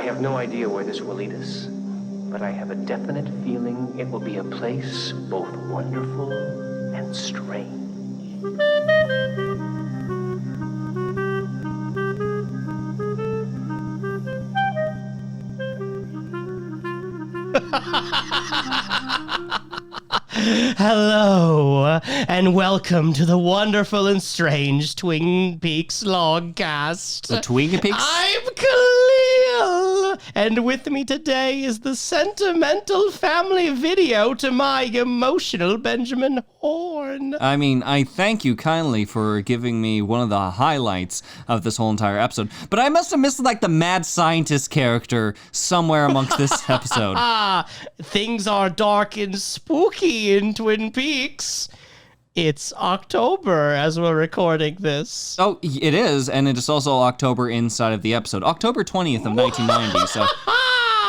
I have no idea where this will lead us, but I have a definite feeling it will be a place both wonderful and strange. Hello, and welcome to the wonderful and strange Twin Peaks Logcast. The Twin Peaks? I'm Kalil, and with me today is the sentimental family video to my emotional Benjamin Horn. I mean, I thank you kindly for giving me one of the highlights of this whole entire episode, but I must have missed, like, the mad scientist character somewhere amongst this episode. Things are dark and spooky in Twin Peaks. It's October as we're recording this. Oh, it is, and it is also October inside of the episode. October 20th of 1990, so...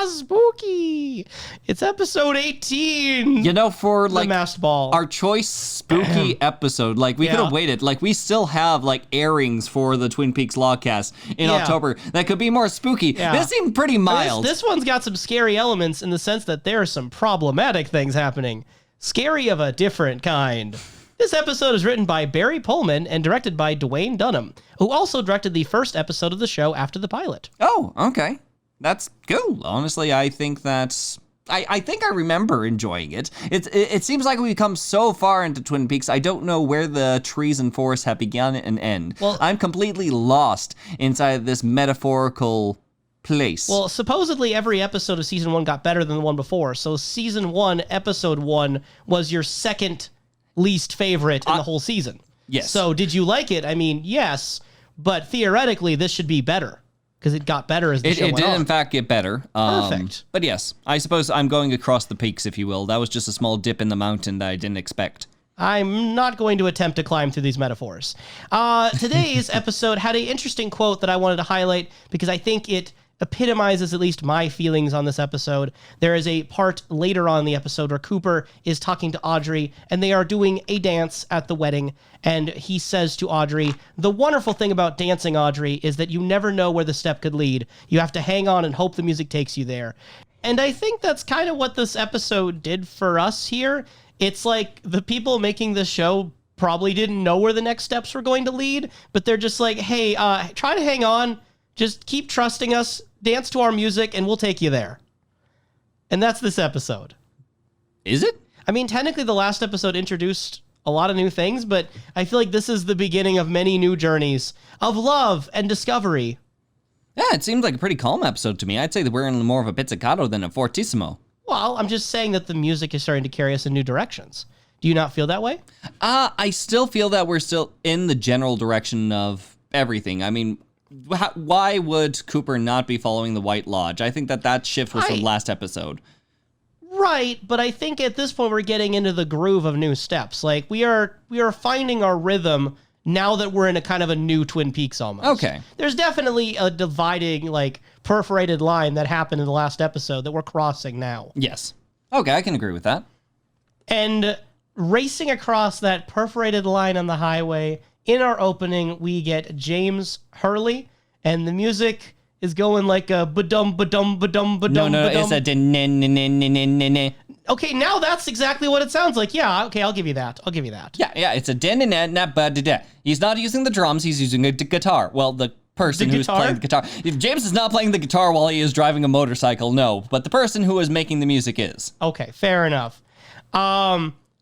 Spooky! It's episode 18. You know, for, like, the masked ball. Our choice spooky episode, like, we could have waited. Like, we still have, like, airings for the Twin Peaks Logcast in October that could be more spooky. Yeah. This seemed pretty mild. This one's got some scary elements in the sense that there are some problematic things happening. Scary of a different kind. This episode is written by Barry Pullman and directed by Dwayne Dunham, who also directed the first episode of the show after the pilot. Oh, okay. That's cool. Honestly, I think that's... I think I remember enjoying it. It seems like we've come so far into Twin Peaks, I don't know where the trees and forests have begun and end. Well, I'm completely lost inside this metaphorical place. Well, supposedly every episode of season 1 got better than the one before, so season 1, episode 1 was your second least favorite in the whole season. Yes. So did you like it? I mean, yes, but theoretically this should be better. Because it got better as the show went on. It did, in fact, get better. Perfect. But yes, I suppose I'm going across the peaks, if you will. That was just a small dip in the mountain that I didn't expect. I'm not going to attempt to climb through these metaphors. Today's episode had an interesting quote that I wanted to highlight because I think it epitomizes at least my feelings on this episode. There is a part later on in the episode where Cooper is talking to Audrey and they are doing a dance at the wedding, and he says to Audrey, "The wonderful thing about dancing, Audrey, is that you never know where the step could lead. You have to hang on and hope the music takes you there." And I think that's kind of what this episode did for us here. It's like the people making this show probably didn't know where the next steps were going to lead, but they're just like, hey, try to hang on. Just keep trusting us, dance to our music, and we'll take you there. And that's this episode. Is it? I mean, technically the last episode introduced a lot of new things, but I feel like this is the beginning of many new journeys of love and discovery. Yeah, it seemed like a pretty calm episode to me. I'd say that we're in more of a pizzicato than a fortissimo. Well, I'm just saying that the music is starting to carry us in new directions. Do you not feel that way? I still feel that we're still in the general direction of everything. I mean... why would Cooper not be following the White Lodge? I think that shift was from last episode. Right, but I think at this point we're getting into the groove of new steps. Like we are finding our rhythm now that we're in a kind of a new Twin Peaks almost. Okay. There's definitely a dividing, like, perforated line that happened in the last episode that we're crossing now. Yes. Okay, I can agree with that. And racing across that perforated line on the highway, in our opening, we get James Hurley, and the music is going like a ba-dum, ba-dum, ba-dum, ba-dum, No, ba-dum. it's a din-nin-nin-nin-nin-nin-nin. Okay, now that's exactly what it sounds like. Yeah, okay, I'll give you that. Yeah, it's a din-nin-nin-nin-ba-da-da. He's not using the drums, he's using a guitar. Well, the person who's playing the guitar. If James is not playing the guitar while he is driving a motorcycle, no. But the person who is making the music is. Okay, fair enough.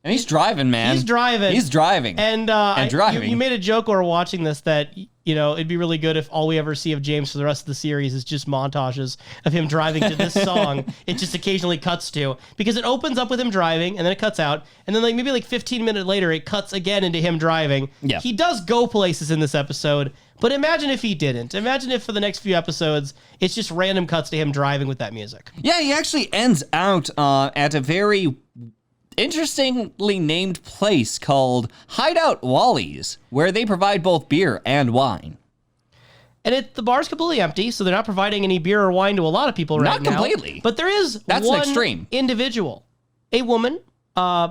And he's driving, man. He's driving. And driving. You made a joke while we're watching this that, you know, it'd be really good if all we ever see of James for the rest of the series is just montages of him driving to this song. It just occasionally cuts to. Because it opens up with him driving, and then it cuts out. And then maybe 15 minutes later, it cuts again into him driving. Yeah. He does go places in this episode, but imagine if he didn't. Imagine if for the next few episodes, it's just random cuts to him driving with that music. Yeah, he actually ends out at a very... interestingly named place called Hideout Wally's, where they provide both beer and wine. And the bar's completely empty, so they're not providing any beer or wine to a lot of people right now. Not completely. But there is That's one an extreme. individual, a woman,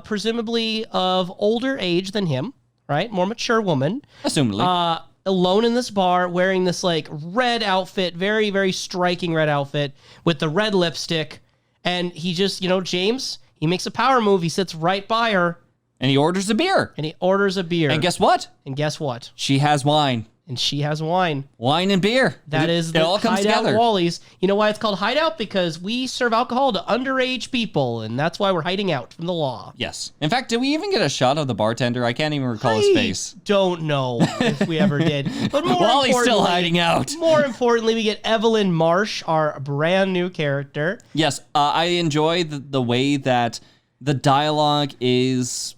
presumably of older age than him, right? More mature woman. Assumedly. alone in this bar wearing this like red outfit, very, very striking red outfit with the red lipstick. And he just, James, he makes a power move. He sits right by her. And he orders a beer. And guess what? She has wine. And she has wine. Wine and beer. It all comes together. Wally's. You know why it's called Hideout? Because we serve alcohol to underage people, and that's why we're hiding out from the law. Yes. In fact, did we even get a shot of the bartender? I can't even recall his face. Don't know if we ever did. But Wally's still hiding out. More importantly, we get Evelyn Marsh, our brand new character. Yes, I enjoy the way that the dialogue is...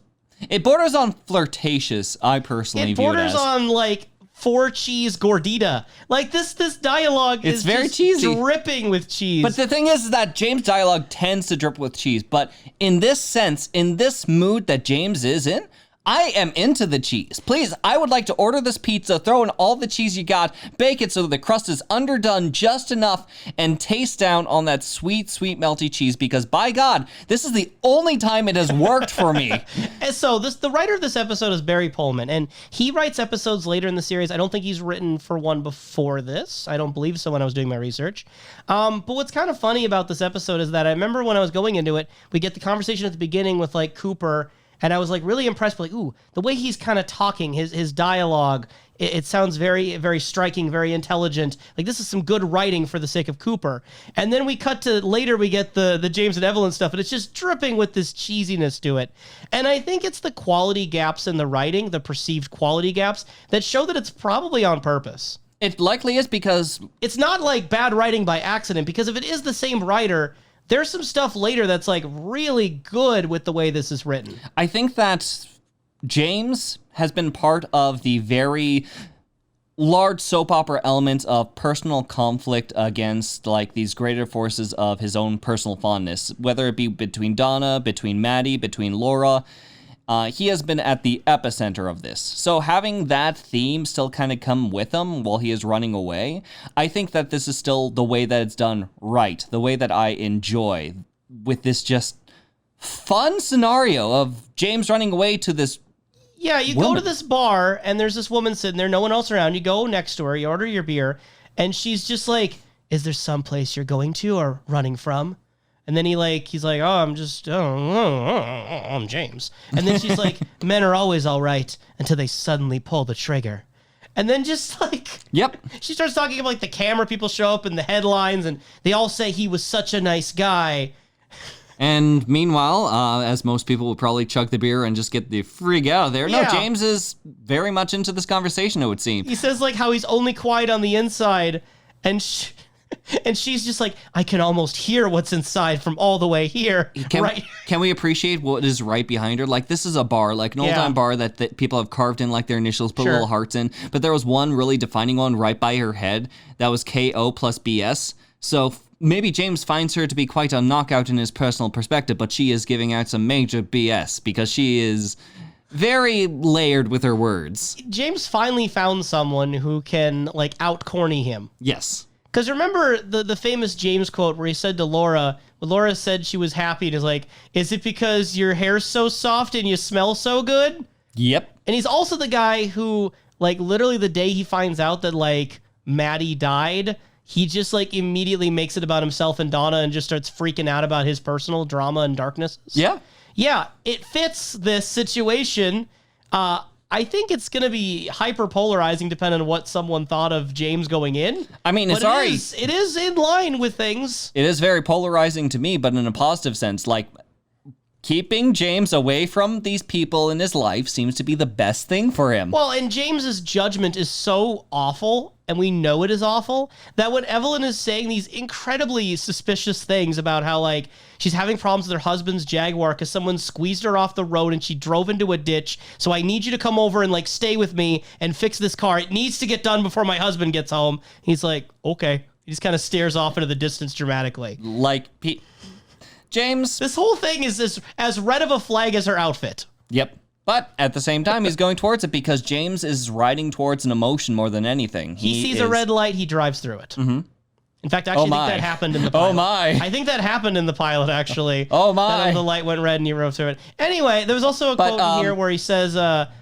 It borders on flirtatious, I personally view it as. It borders on, like... 4-cheese gordita. Like this dialogue is very just cheesy. dripping with cheese. But the thing is that James' dialogue tends to drip with cheese. But in this sense, in this mood that James is in, I am into the cheese. Please, I would like to order this pizza, throw in all the cheese you got, bake it so that the crust is underdone just enough, and taste down on that sweet, sweet melty cheese, because by God, this is the only time it has worked for me. And so the writer of this episode is Barry Pullman, and he writes episodes later in the series. I don't think he's written for one before this. I don't believe so when I was doing my research. But what's kind of funny about this episode is that I remember when I was going into it, we get the conversation at the beginning with like Cooper. And I was like really impressed with like, ooh, the way he's kind of talking, his dialogue, it sounds very, very striking, very intelligent. Like this is some good writing for the sake of Cooper. And then we cut to later, we get the James and Evelyn stuff, and it's just dripping with this cheesiness to it. And I think it's the quality gaps in the writing, the perceived quality gaps, that show that it's probably on purpose. It likely is, because... It's not like bad writing by accident, because if it is the same writer... There's some stuff later that's like really good with the way this is written. I think that James has been part of the very large soap opera element of personal conflict against like these greater forces of his own personal fondness, whether it be between Donna, between Maddie, between Laura. He has been at the epicenter of this. So having that theme still kind of come with him while he is running away, I think that this is still the way that it's done right, the way that I enjoy, with this just fun scenario of James running away to this Yeah, you go to this bar, and there's this woman sitting there, no one else around. You go next to her, you order your beer, and she's just like, is there some place you're going to or running from? And then he's like, I'm James. And then she's like, men are always all right until they suddenly pull the trigger. And then just like, yep, she starts talking about like the camera people show up in the headlines, and they all say he was such a nice guy. And meanwhile, as most people would probably chug the beer and just get the freak out of there. Yeah. No, James is very much into this conversation, it would seem. He says like how he's only quiet on the inside, and she's just like, I can almost hear what's inside from all the way here. Can we appreciate what is right behind her? Like, this is a bar, like an old-time bar that people have carved in like their initials, put little hearts in. But there was one really defining one right by her head that was KO plus BS. So maybe James finds her to be quite a knockout in his personal perspective, but she is giving out some major BS because she is very layered with her words. James finally found someone who can like out-corny him. Yes. Because remember the famous James quote where he said to Laura, when Laura said she was happy, and is like, is it because your hair's so soft and you smell so good? Yep. And he's also the guy who, like, literally the day he finds out that, like, Maddie died, he just, like, immediately makes it about himself and Donna and just starts freaking out about his personal drama and darknesses. Yeah. Yeah, it fits this situation. I think it's going to be hyper polarizing depending on what someone thought of James going in. I mean, it is in line with things. It is very polarizing to me, but in a positive sense. Like, keeping James away from these people in his life seems to be the best thing for him. Well, and James's judgment is so awful, and we know it is awful, that when Evelyn is saying these incredibly suspicious things about how, like, she's having problems with her husband's Jaguar because someone squeezed her off the road and she drove into a ditch, so I need you to come over and, like, stay with me and fix this car. It needs to get done before my husband gets home. He's like, okay. He just kind of stares off into the distance dramatically. Like, James... This whole thing is as red of a flag as her outfit. Yep. But at the same time, he's going towards it because James is riding towards an emotion more than anything. He sees a red light, he drives through it. Mm-hmm. In fact, I think that happened in the pilot. Oh, my. I think that happened in the pilot, actually. Oh, my. That the light went red and he drove through it. Anyway, there was also a quote in here where he says,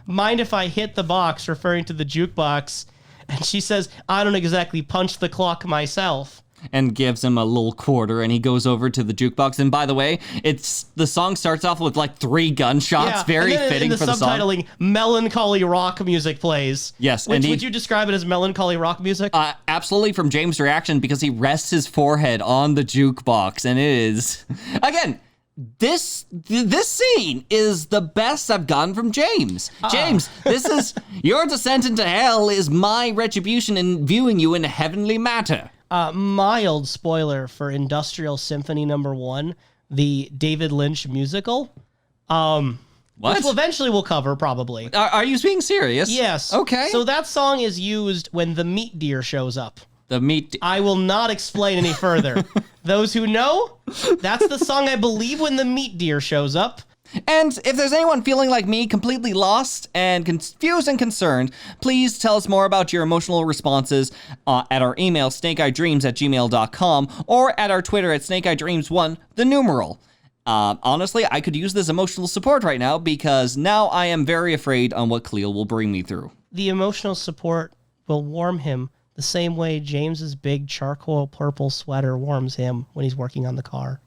mind if I hit the box, referring to the jukebox. And she says, I don't exactly punch the clock myself. And gives him a little quarter, and he goes over to the jukebox. And by the way, the song starts off with like 3 gunshots, very and then fitting in the for the song. subtitling, melancholy rock music plays. Yes, would you describe it as melancholy rock music? Absolutely, from James' reaction, because he rests his forehead on the jukebox, and it is again. This scene is the best I've gotten from James. James, this is your descent into hell is my retribution in viewing you in heavenly matter. Mild spoiler for Industrial Symphony No. 1, the David Lynch musical. What? Which eventually we'll cover, probably. Are you being serious? Yes. Okay. So that song is used when the meat deer shows up. The meat. I will not explain any further. Those who know, that's the song I believe when the meat deer shows up. And if there's anyone feeling like me, completely lost and confused and concerned, please tell us more about your emotional responses at our email, snakeeyedreams@gmail.com, or at our Twitter at snakeeyedreams1, the numeral. Honestly, I could use this emotional support right now because now I am very afraid on what Kalil will bring me through. The emotional support will warm him the same way James's big charcoal purple sweater warms him when he's working on the car.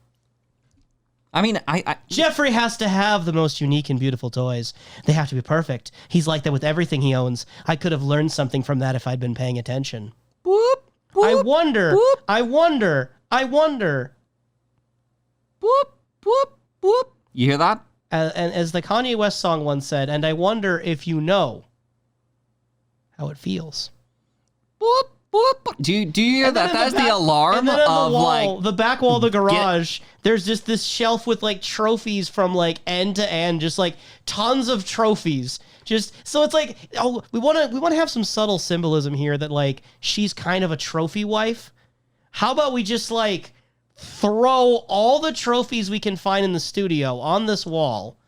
I mean, Jeffrey has to have the most unique and beautiful toys. They have to be perfect. He's like that with everything he owns. I could have learned something from that if I'd been paying attention. Whoop, whoop, I wonder. Whoop. I wonder. Whoop, whoop, whoop. You hear that? And as the Kanye West song once said, and I wonder if you know how it feels. Whoop, whoop. Do you hear that? That's the alarm and then on of the wall, like the back wall of the garage. There's just this shelf with like trophies from like end to end, just like tons of trophies. Just so it's like, oh, we want to have some subtle symbolism here that like she's kind of a trophy wife. How about we just like throw all the trophies we can find in the studio on this wall,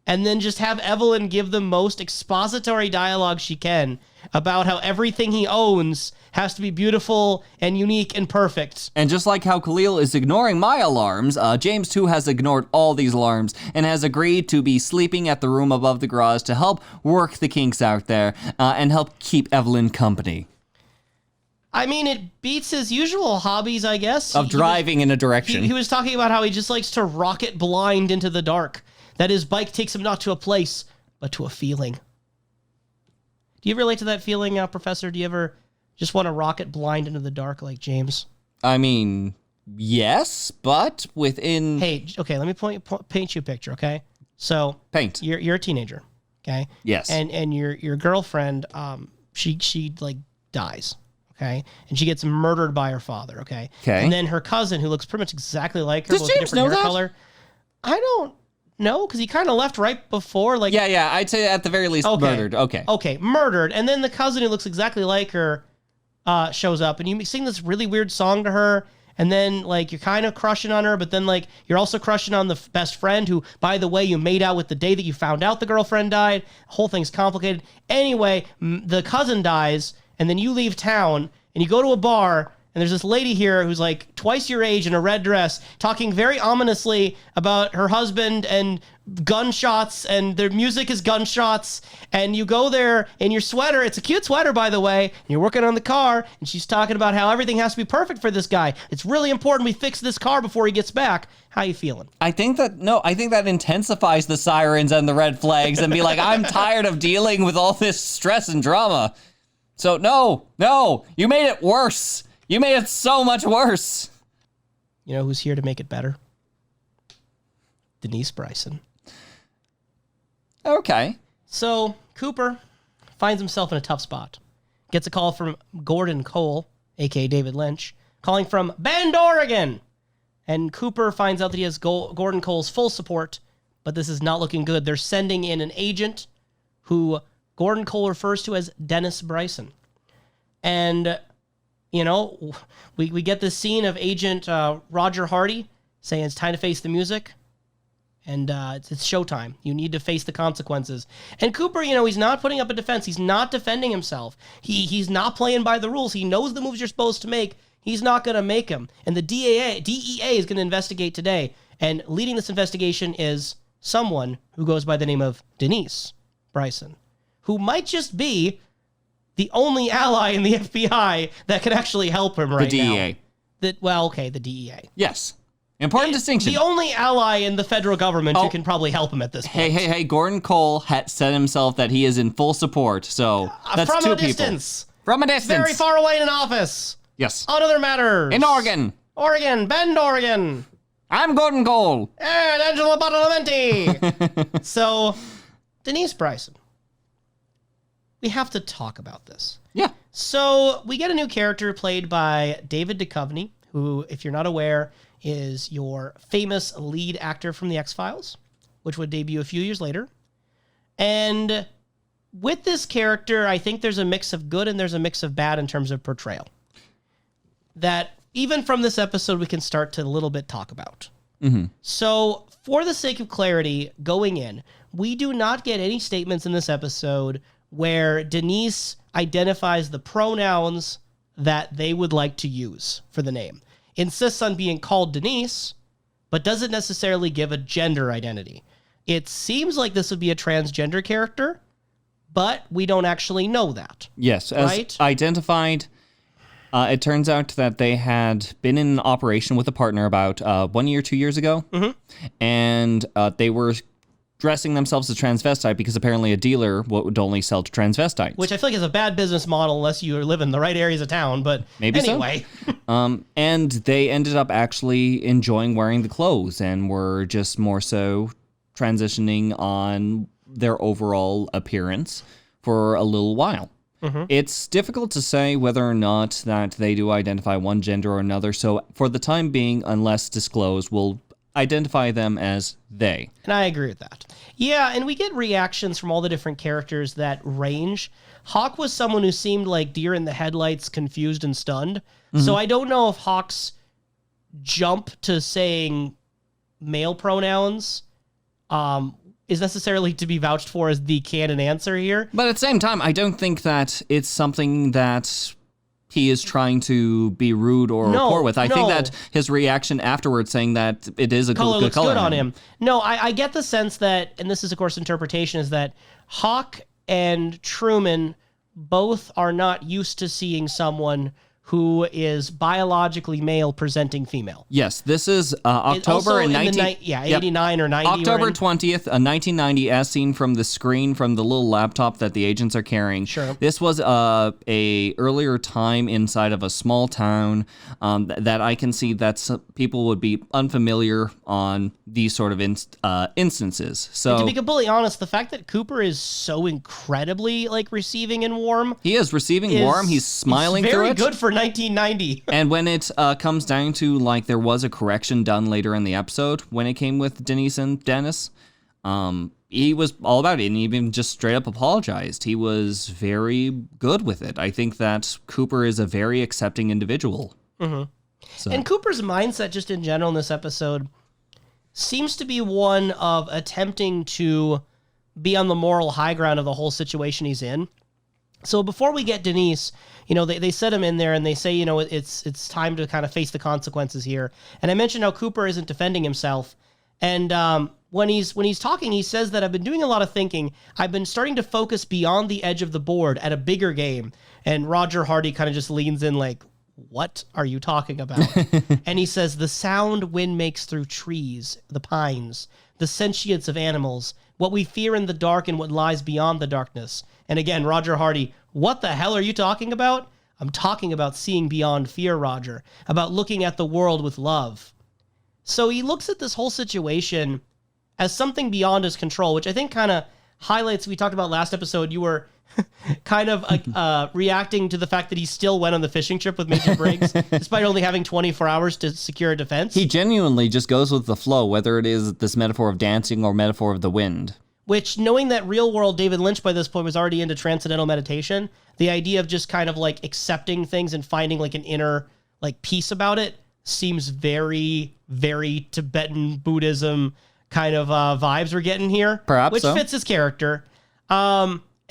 and then just have Evelyn give the most expository dialogue she can about how everything he owns has to be beautiful and unique and perfect. And just like how Kalil is ignoring my alarms, James too has ignored all these alarms and has agreed to be sleeping at the room above the garage to help work the kinks out there and help keep Evelyn company. I mean, it beats his usual hobbies, I guess. Of driving in a direction. He was talking about how he just likes to rocket blind into the dark. That his bike takes him not to a place, but to a feeling. Do you relate to that feeling, Professor? Do you ever just want to rocket blind into the dark like James? I mean, yes, but within... Hey, okay, let me paint you a picture, okay? So... Paint. You're a teenager, okay? Yes. And your girlfriend, she like dies, okay? And she gets murdered by her father, okay? Okay. And then her cousin, who looks pretty much exactly like her, Does with a James different know hair that? color. I don't know, because he kind of left right before, like... Yeah, I'd say at the very least murdered. Okay, murdered. And then the cousin who looks exactly like her shows up, and you sing this really weird song to her, and then, like, you're kind of crushing on her, but then, like, you're also crushing on the best friend who, by the way, you made out with the day that you found out the girlfriend died. The whole thing's complicated. Anyway, the cousin dies, and then you leave town, and you go to a bar, and there's this lady here who's like twice your age in a red dress, talking very ominously about her husband and gunshots, and their music is gunshots. And you go there in your sweater. It's a cute sweater, by the way. And you're working on the car, and she's talking about how everything has to be perfect for this guy. It's really important we fix this car before he gets back. How you feeling? I think that intensifies the sirens and the red flags and be like, I'm tired of dealing with all this stress and drama. So no, you made it worse. You made it so much worse. You know who's here to make it better? Denise Bryson. Okay. So Cooper finds himself in a tough spot. Gets a call from Gordon Cole, a.k.a. David Lynch, calling from Bend, Oregon. And Cooper finds out that he has Gordon Cole's full support, but this is not looking good. They're sending in an agent who Gordon Cole refers to as Dennis Bryson. And... you know, we get this scene of Agent Roger Hardy saying it's time to face the music, and it's showtime. You need to face the consequences. And Cooper, you know, he's not putting up a defense. He's not defending himself. He's not playing by the rules. He knows the moves you're supposed to make. He's not going to make them. And the DEA is going to investigate today. And leading this investigation is someone who goes by the name of Denise Bryson, who might just be the only ally in the FBI that can actually help him right now. The DEA. The DEA. Yes. Important distinction. The only ally in the federal government who can probably help him at this point. Hey, Gordon Cole said himself that he is in full support, so that's From two a people. distance. From a distance. Very far away in an office. Yes. On other matters. In Oregon. Bend, Oregon. I'm Gordon Cole. And Angela Badalamenti. So, Denise Bryson. We have to talk about this. Yeah. So, we get a new character played by David Duchovny, who, if you're not aware, is your famous lead actor from The X-Files, which would debut a few years later. And with this character, I think there's a mix of good and there's a mix of bad in terms of portrayal. That even from this episode, we can start to a little bit talk about. Mm-hmm. So, for the sake of clarity, going in, we do not get any statements in this episode where Denise identifies the pronouns that they would like to use for the name. Insists on being called Denise, but doesn't necessarily give a gender identity. It seems like this would be a transgender character, but we don't actually know that. Yes, as right? identified, it turns out that they had been in an operation with a partner about 1 year, 2 years ago, and they were dressing themselves as transvestite because apparently a dealer would only sell to transvestites. Which I feel like is a bad business model unless you live in the right areas of town, but Maybe anyway. And they ended up actually enjoying wearing the clothes and were just more so transitioning on their overall appearance for a little while. It's difficult to say whether or not that they do identify one gender or another, so for the time being, unless disclosed, we'll identify them as they. And I agree with that. Yeah, and we get reactions from all the different characters that range. Hawk was someone who seemed like deer in the headlights, confused and stunned. So I don't know if Hawk's jump to saying male pronouns is necessarily to be vouched for as the canon answer here. But at the same time, I don't think that it's something that he is trying to be rude or poor with. I think that his reaction afterwards saying that it is a Color good looks color good on him. No, I get the sense that, and this is of course interpretation, is that Hawk and Truman both are not used to seeing someone who is biologically male presenting female. Yes, this is October in 89 or 90. October 20th, 1990, as seen from the screen from the little laptop that the agents are carrying. Sure. This was a earlier time inside of a small town that I can see that people would be unfamiliar on these sort of instances. So And to be completely honest, the fact that Cooper is so incredibly like receiving and warm, he is receiving warm. He's smiling through it. Very good for 1990. And when it comes down to, like, there was a correction done later in the episode when it came with Denise and Dennis, he was all about it and even just straight up apologized. He was very good with it. I think that Cooper is a very accepting individual. So. And Cooper's mindset just in general in this episode seems to be one of attempting to be on the moral high ground of the whole situation he's in. So before we get Denise, you know, they set him in there and they say, you know, it's time to kind of face the consequences here. And I mentioned how Cooper isn't defending himself. And when he's talking, he says that I've been doing a lot of thinking. I've been starting to focus beyond the edge of the board at a bigger game. And Roger Hardy kind of just leans in like, what are you talking about? And he says, the sound wind makes through trees, the pines, the sentience of animals, what we fear in the dark and what lies beyond the darkness. And again, Roger Hardy, what the hell are you talking about? I'm talking about seeing beyond fear, Roger, about looking at the world with love. So he looks at this whole situation as something beyond his control, which I think kind of highlights, we talked about last episode, you were kind of reacting to the fact that he still went on the fishing trip with Major Briggs, despite only having 24 hours to secure a defense. He genuinely just goes with the flow, whether it is this metaphor of dancing or metaphor of the wind. Which, knowing that real world David Lynch by this point was already into transcendental meditation, the idea of just kind of like accepting things and finding like an inner like peace about it seems very, very Tibetan Buddhism kind of vibes we're getting here. Perhaps which so. fits his character.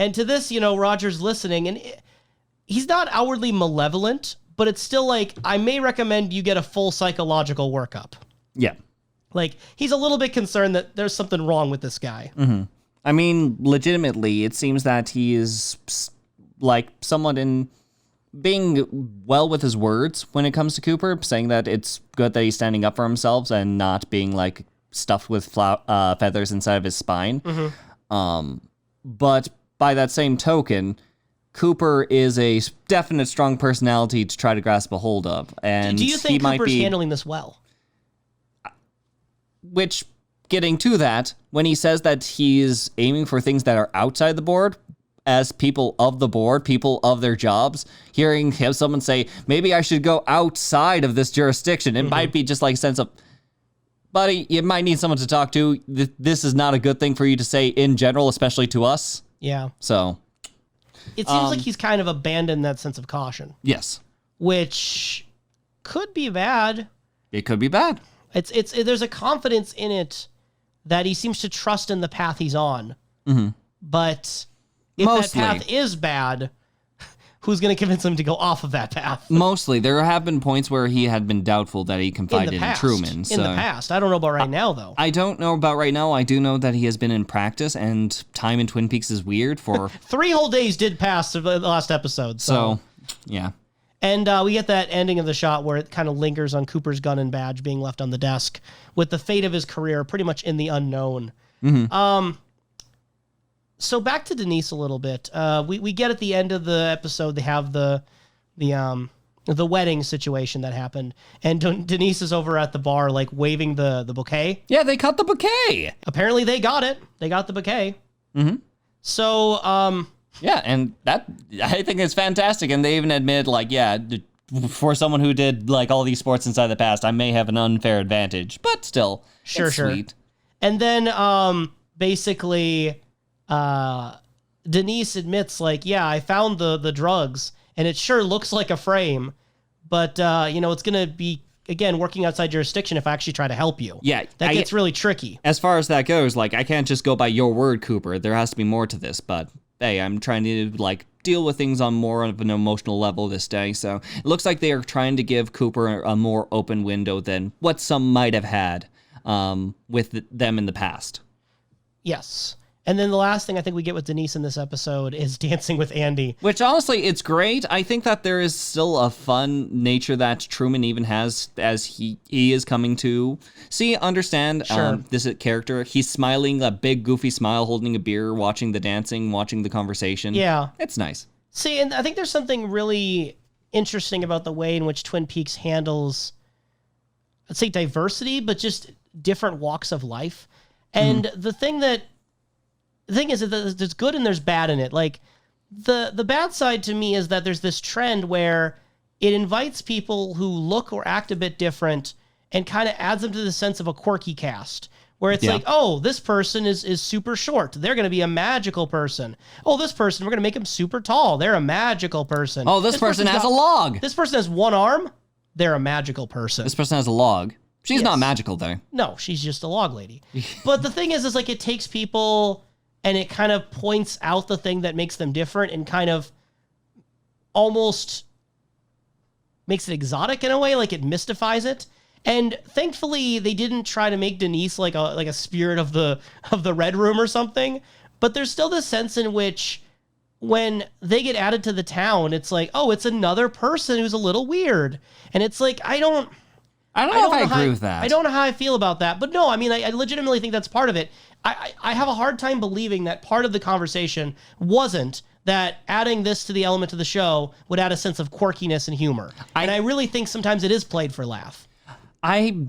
And to this, you know, Roger's listening, and he's not outwardly malevolent, but it's still like, I may recommend you get a full psychological workup. Yeah. Like, he's a little bit concerned that there's something wrong with this guy. I mean, legitimately, it seems that he is like someone in being well with his words when it comes to Cooper, saying that it's good that he's standing up for himself and not being like stuffed with feathers inside of his spine. But by that same token, Cooper is a definite strong personality to try to grasp a hold of. And do you think Cooper's handling this well? Which, getting to that, when he says that he's aiming for things that are outside the board, as people of the board, people of their jobs, hearing someone say, maybe I should go outside of this jurisdiction, it might be just like a sense of, buddy, you might need someone to talk to. This is not a good thing for you to say in general, especially to us. Yeah. So it seems like he's kind of abandoned that sense of caution. Yes. Which could be bad. It could be bad. There's a confidence in it that he seems to trust in the path he's on. But if Mostly. that path is bad, who's going to convince him to go off of that path? Mostly. There have been points where he had been doubtful that he confided in Truman. In the past. I don't know about right now, though. I don't know about right now. I do know that he has been in practice, and time in Twin Peaks is weird for... 3 whole days did pass the last episode. So, yeah. And we get that ending of the shot where it kind of lingers on Cooper's gun and badge being left on the desk with the fate of his career pretty much in the unknown. So back to Denise a little bit. We get at the end of the episode, they have the wedding situation that happened, and Denise is over at the bar, like waving the bouquet. Yeah, they cut the bouquet. Apparently they got it. They got the bouquet. So, yeah, and that, I think it's fantastic. And they even admit, like, yeah, for someone who did like all these sports inside the past, I may have an unfair advantage, but still, sure. Sweet. And then, basically, Denise admits, like, yeah, I found the drugs, and it sure looks like a frame, but it's gonna be, again, working outside jurisdiction if I actually try to help you. Yeah, that gets really tricky. As far as that goes, like, I can't just go by your word, Cooper. There has to be more to this, but hey, I'm trying to like deal with things on more of an emotional level this day. So it looks like they are trying to give Cooper a more open window than what some might have had with them in the past. Yes. And then the last thing I think we get with Denise in this episode is dancing with Andy. Which, honestly, it's great. I think that there is still a fun nature that Truman even has as he is coming to understand this character. He's smiling, a big, goofy smile, holding a beer, watching the dancing, watching the conversation. Yeah. It's nice. See, and I think there's something really interesting about the way in which Twin Peaks handles, I'd say diversity, but just different walks of life. And the thing is that there's good and there's bad in it. Like, the bad side to me is that there's this trend where it invites people who look or act a bit different and kind of adds them to the sense of a quirky cast, where it's like, oh, this person is super short. They're going to be a magical person. Oh, this person, we're going to make him super tall. They're a magical person. Oh, this person has a log. This person has one arm. They're a magical person. This person has a log. She's not magical, though. No, she's just a log lady. But the thing is like, it takes people... and it kind of points out the thing that makes them different and kind of almost makes it exotic in a way, like it mystifies it. And thankfully, they didn't try to make Denise like a spirit of the Red Room or something. But there's still this sense in which when they get added to the town, it's like, oh, it's another person who's a little weird. And it's like, I don't know if I agree with that. I don't know how I feel about that. But no, I mean, I legitimately think that's part of it. I have a hard time believing that part of the conversation wasn't that adding this to the element of the show would add a sense of quirkiness and humor. And I really think sometimes it is played for laugh. I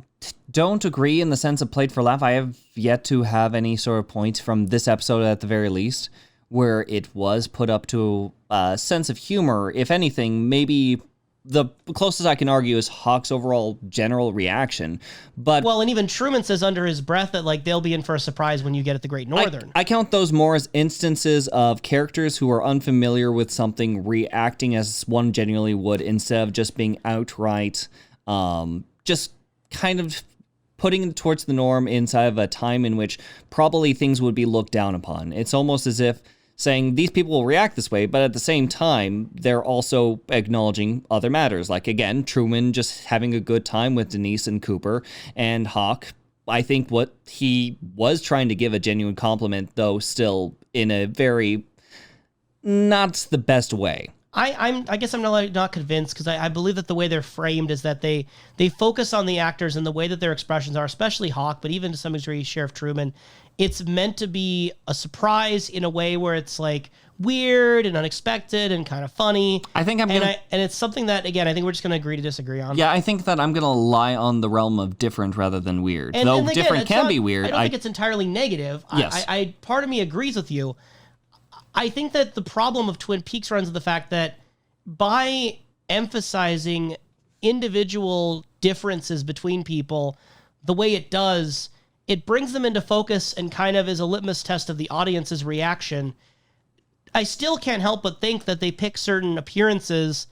don't agree in the sense of played for laugh. I have yet to have any sort of points from this episode at the very least where it was put up to a sense of humor. If anything, maybe... the closest I can argue is Hawk's overall general reaction. But well, and even Truman says under his breath that like they'll be in for a surprise when you get at the Great Northern. I count those more as instances of characters who are unfamiliar with something reacting as one genuinely would instead of just being outright just kind of putting it towards the norm inside of a time in which probably things would be looked down upon. It's almost as if saying these people will react this way, but at the same time, they're also acknowledging other matters. Like, again, Truman just having a good time with Denise and Cooper, and Hawk, I think what he was trying to give a genuine compliment, though still in a very not the best way. I guess I'm not convinced, because I believe that the way they're framed is that they focus on the actors and the way that their expressions are, especially Hawk, but even to some degree Sheriff Truman. It's meant to be a surprise in a way where it's like weird and unexpected and kind of funny. I think and it's something that, again, I think we're just going to agree to disagree on. Yeah, I think that I'm going to lie on the realm of different rather than weird. Though again, different can be weird. I don't think it's entirely negative. Yes. I part of me agrees with you. I think that the problem of Twin Peaks runs to the fact that by emphasizing individual differences between people the way it does, it brings them into focus and kind of is a litmus test of the audience's reaction. I still can't help but think that they pick certain appearances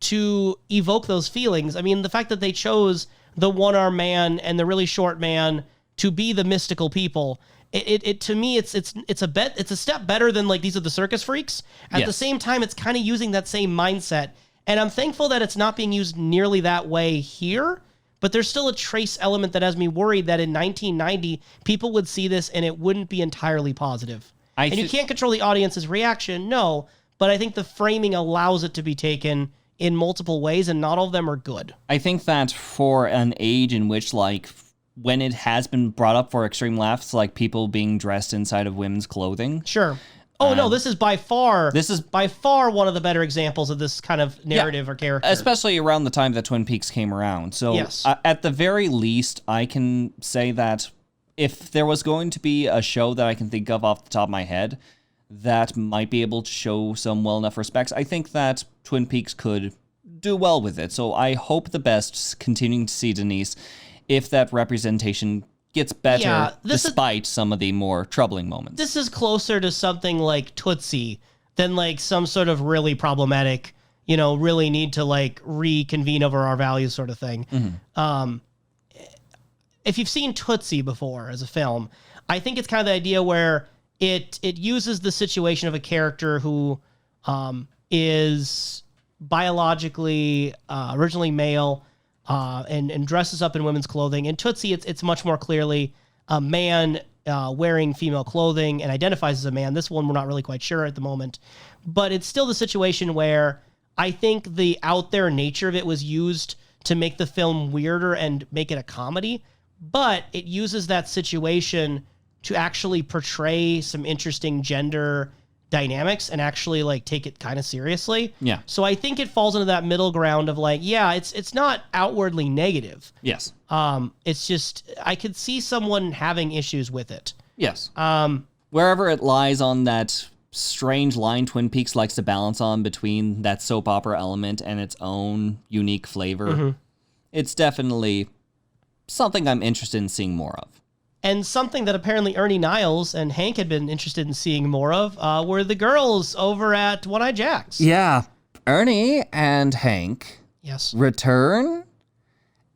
to evoke those feelings. I mean, the fact that they chose the one-armed man and the really short man to be the mystical people, it to me, it's a step better than like these are the circus freaks. At the same time, it's kind of using that same mindset, and I'm thankful that it's not being used nearly that way here. But there's still a trace element that has me worried that in 1990 people would see this and it wouldn't be entirely positive. And you can't control the audience's reaction, no. But I think the framing allows it to be taken in multiple ways, and not all of them are good. I think that for an age in which, like, when it has been brought up for extreme laughs, like people being dressed inside of women's clothing. Sure. Oh, no, this is by far one of the better examples of this kind of narrative or character. Especially around the time that Twin Peaks came around. So yes. At the very least, I can say that if there was going to be a show that I can think of off the top of my head that might be able to show some well enough respects, I think that Twin Peaks could do well with it. So I hope the best continuing to see Denise if that representation gets better despite some of the more troubling moments. This is closer to something like Tootsie than like some sort of really problematic, really need to like reconvene over our values sort of thing. Mm-hmm. If you've seen Tootsie before as a film, I think it's kind of the idea where it uses the situation of a character who is biologically originally male, and dresses up in women's clothing. In Tootsie, it's much more clearly a man wearing female clothing and identifies as a man. This one, we're not really quite sure at the moment. But it's still the situation where I think the out there nature of it was used to make the film weirder and make it a comedy. But it uses that situation to actually portray some interesting gender dynamics and actually like take it kind of seriously. Yeah. So I think it falls into that middle ground of like, yeah, it's not outwardly negative. Yes. It's just I could see someone having issues with it. Yes. Wherever it lies on that strange line Twin Peaks likes to balance on between that soap opera element and its own unique flavor, it's definitely something I'm interested in seeing more of. And something that apparently Ernie Niles and Hank had been interested in seeing more of were the girls over at One Eye Jack's. Yeah. Ernie and Hank return,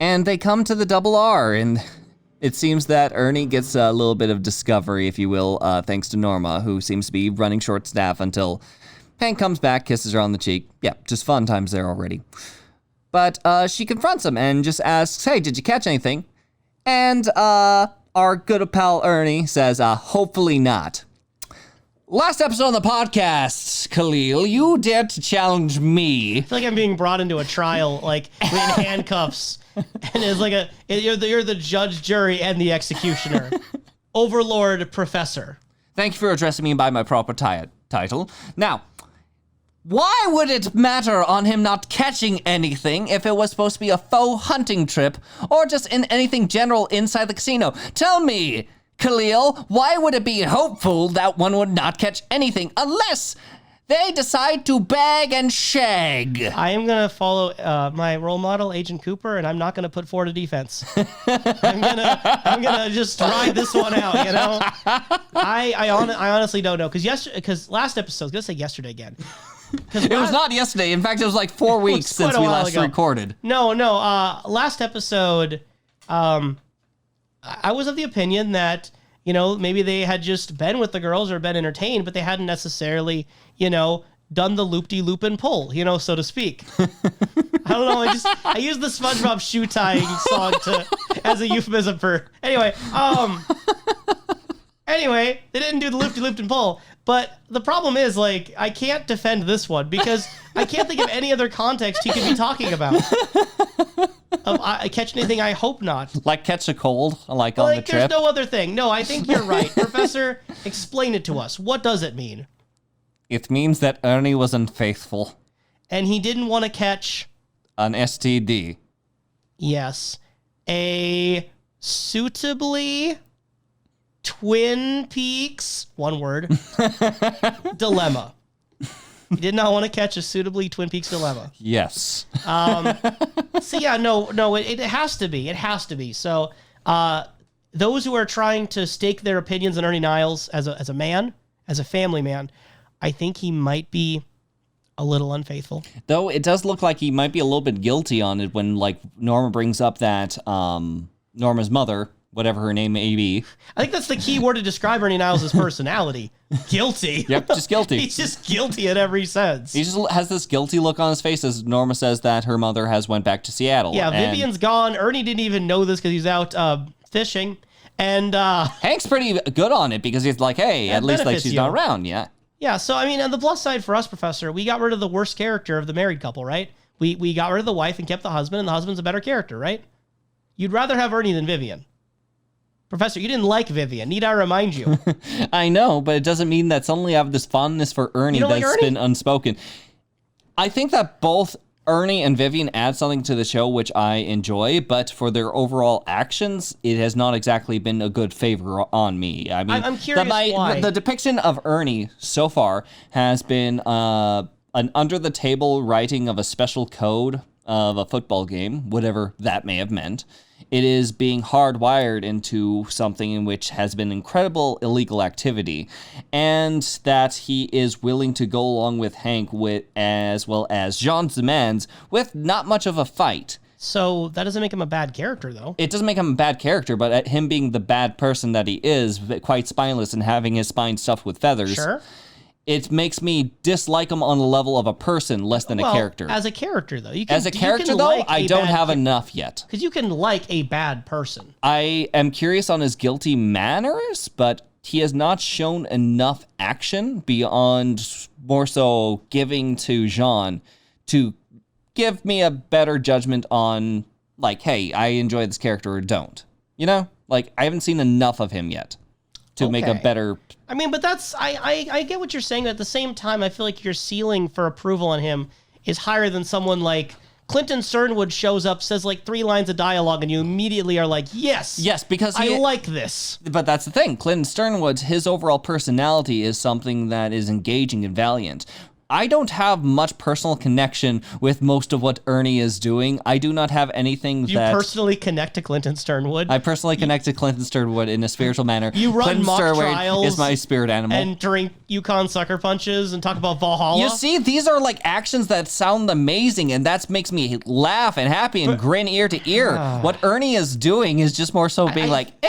and they come to the Double R, and it seems that Ernie gets a little bit of discovery, if you will, thanks to Norma, who seems to be running short staff until Hank comes back, kisses her on the cheek. Yeah, just fun times there already. But she confronts him and just asks, hey, did you catch anything? And our good pal Ernie says, hopefully not. Last episode of the podcast, Kalil, you dared to challenge me. I feel like I'm being brought into a trial, like in handcuffs, and it's like you're the judge, jury, and the executioner. Overlord Professor. Thank you for addressing me by my proper title. Now, why would it matter on him not catching anything if it was supposed to be a faux hunting trip or just in anything general inside the casino? Tell me, Kalil, why would it be hopeful that one would not catch anything unless they decide to bag and shag? I am going to follow my role model, Agent Cooper, and I'm not going to put forward a defense. I'm gonna just ride this one out, I honestly don't know, because last episode, I was going to say yesterday again. It was not yesterday. In fact, it was like 4 weeks since we last recorded. No. Last episode, I was of the opinion that, maybe they had just been with the girls or been entertained, but they hadn't necessarily, done the loop-de-loop and pull, so to speak. I don't know. I used the SpongeBob shoe tying song as a euphemism for. Anyway, they didn't do the loop-de-loop and pull. But the problem is, like, I can't defend this one because I can't think of any other context he could be talking about. I catch anything? I hope not. Like catch a cold, like on the trip. There's no other thing. No, I think you're right. Professor, explain it to us. What does it mean? It means that Ernie was unfaithful. And he didn't want to catch... An STD. Yes. A suitably Twin Peaks, one word, dilemma. He did not want to catch a suitably Twin Peaks dilemma. Yes. So yeah, no, it has to be. It has to be. So those who are trying to stake their opinions on Ernie Niles as a man, as a family man, I think he might be a little unfaithful. Though it does look like he might be a little bit guilty on it when, like, Norma brings up that Norma's mother, whatever her name may be. I think that's the key word to describe Ernie Niles' personality. Guilty. Yep, just guilty. He's just guilty in every sense. He just has this guilty look on his face as Norma says that her mother has went back to Seattle. Yeah, Vivian's gone. Ernie didn't even know this because he's out fishing. And Hank's pretty good on it because he's like, hey, at least like she's not around. Yeah. Yeah, so I mean, on the plus side for us, Professor, we got rid of the worst character of the married couple, right? We got rid of the wife and kept the husband, and the husband's a better character, right? You'd rather have Ernie than Vivian. Professor, you didn't like Vivian. Need I remind you? I know, but it doesn't mean that suddenly I have this fondness for Ernie that's been unspoken. I think that both Ernie and Vivian add something to the show, which I enjoy, but for their overall actions, it has not exactly been a good favor on me. I mean, I'm curious why. The depiction of Ernie so far has been an under-the-table writing of a special code of a football game, whatever that may have meant. It is being hardwired into something in which has been incredible illegal activity, and that he is willing to go along with Hank as well as Jean's demands with not much of a fight. So that doesn't make him a bad character, though. It doesn't make him a bad character, but him being the bad person that he is, quite spineless and having his spine stuffed with feathers. Sure. It makes me dislike him on the level of a person less than a character. As a character, though. I don't have enough yet. Because you can like a bad person. I am curious on his guilty manners, but he has not shown enough action beyond more so giving to Jean to give me a better judgment on, like, hey, I enjoy this character or don't. You know? Like, I haven't seen enough of him yet to make a better... I mean, but that's, I get what you're saying, but at the same time, I feel like your ceiling for approval on him is higher than someone like Clinton Sternwood shows up, says like 3 lines of dialogue, and you immediately are like, yes, because I like this. But that's the thing. Clinton Sternwood, his overall personality is something that is engaging and valiant. I don't have much personal connection with most of what Ernie is doing. I do not have anything You personally connect to Clinton Sternwood? I personally connect to Clinton Sternwood in a spiritual manner. You run Clinton mock Sternwood trials is my spirit animal. and drink Yukon Sucker Punches and talk about Valhalla. You see, these are like actions that sound amazing, and that makes me laugh and happy and grin ear to ear. What Ernie is doing is just more so being like, eh.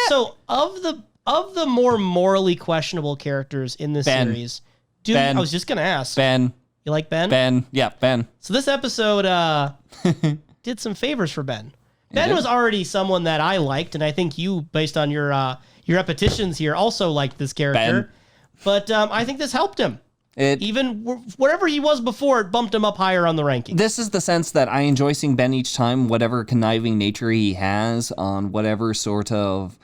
So, of the more morally questionable characters in this series... Ben. I was just going to ask. Ben. You like Ben? Ben. Yeah, Ben. So this episode did some favors for Ben. Ben was already someone that I liked, and I think you, based on your repetitions here, also liked this character. Ben. But I think this helped him. Even wherever he was before, it bumped him up higher on the ranking. This is the sense that I enjoy seeing Ben each time, whatever conniving nature he has on whatever sort of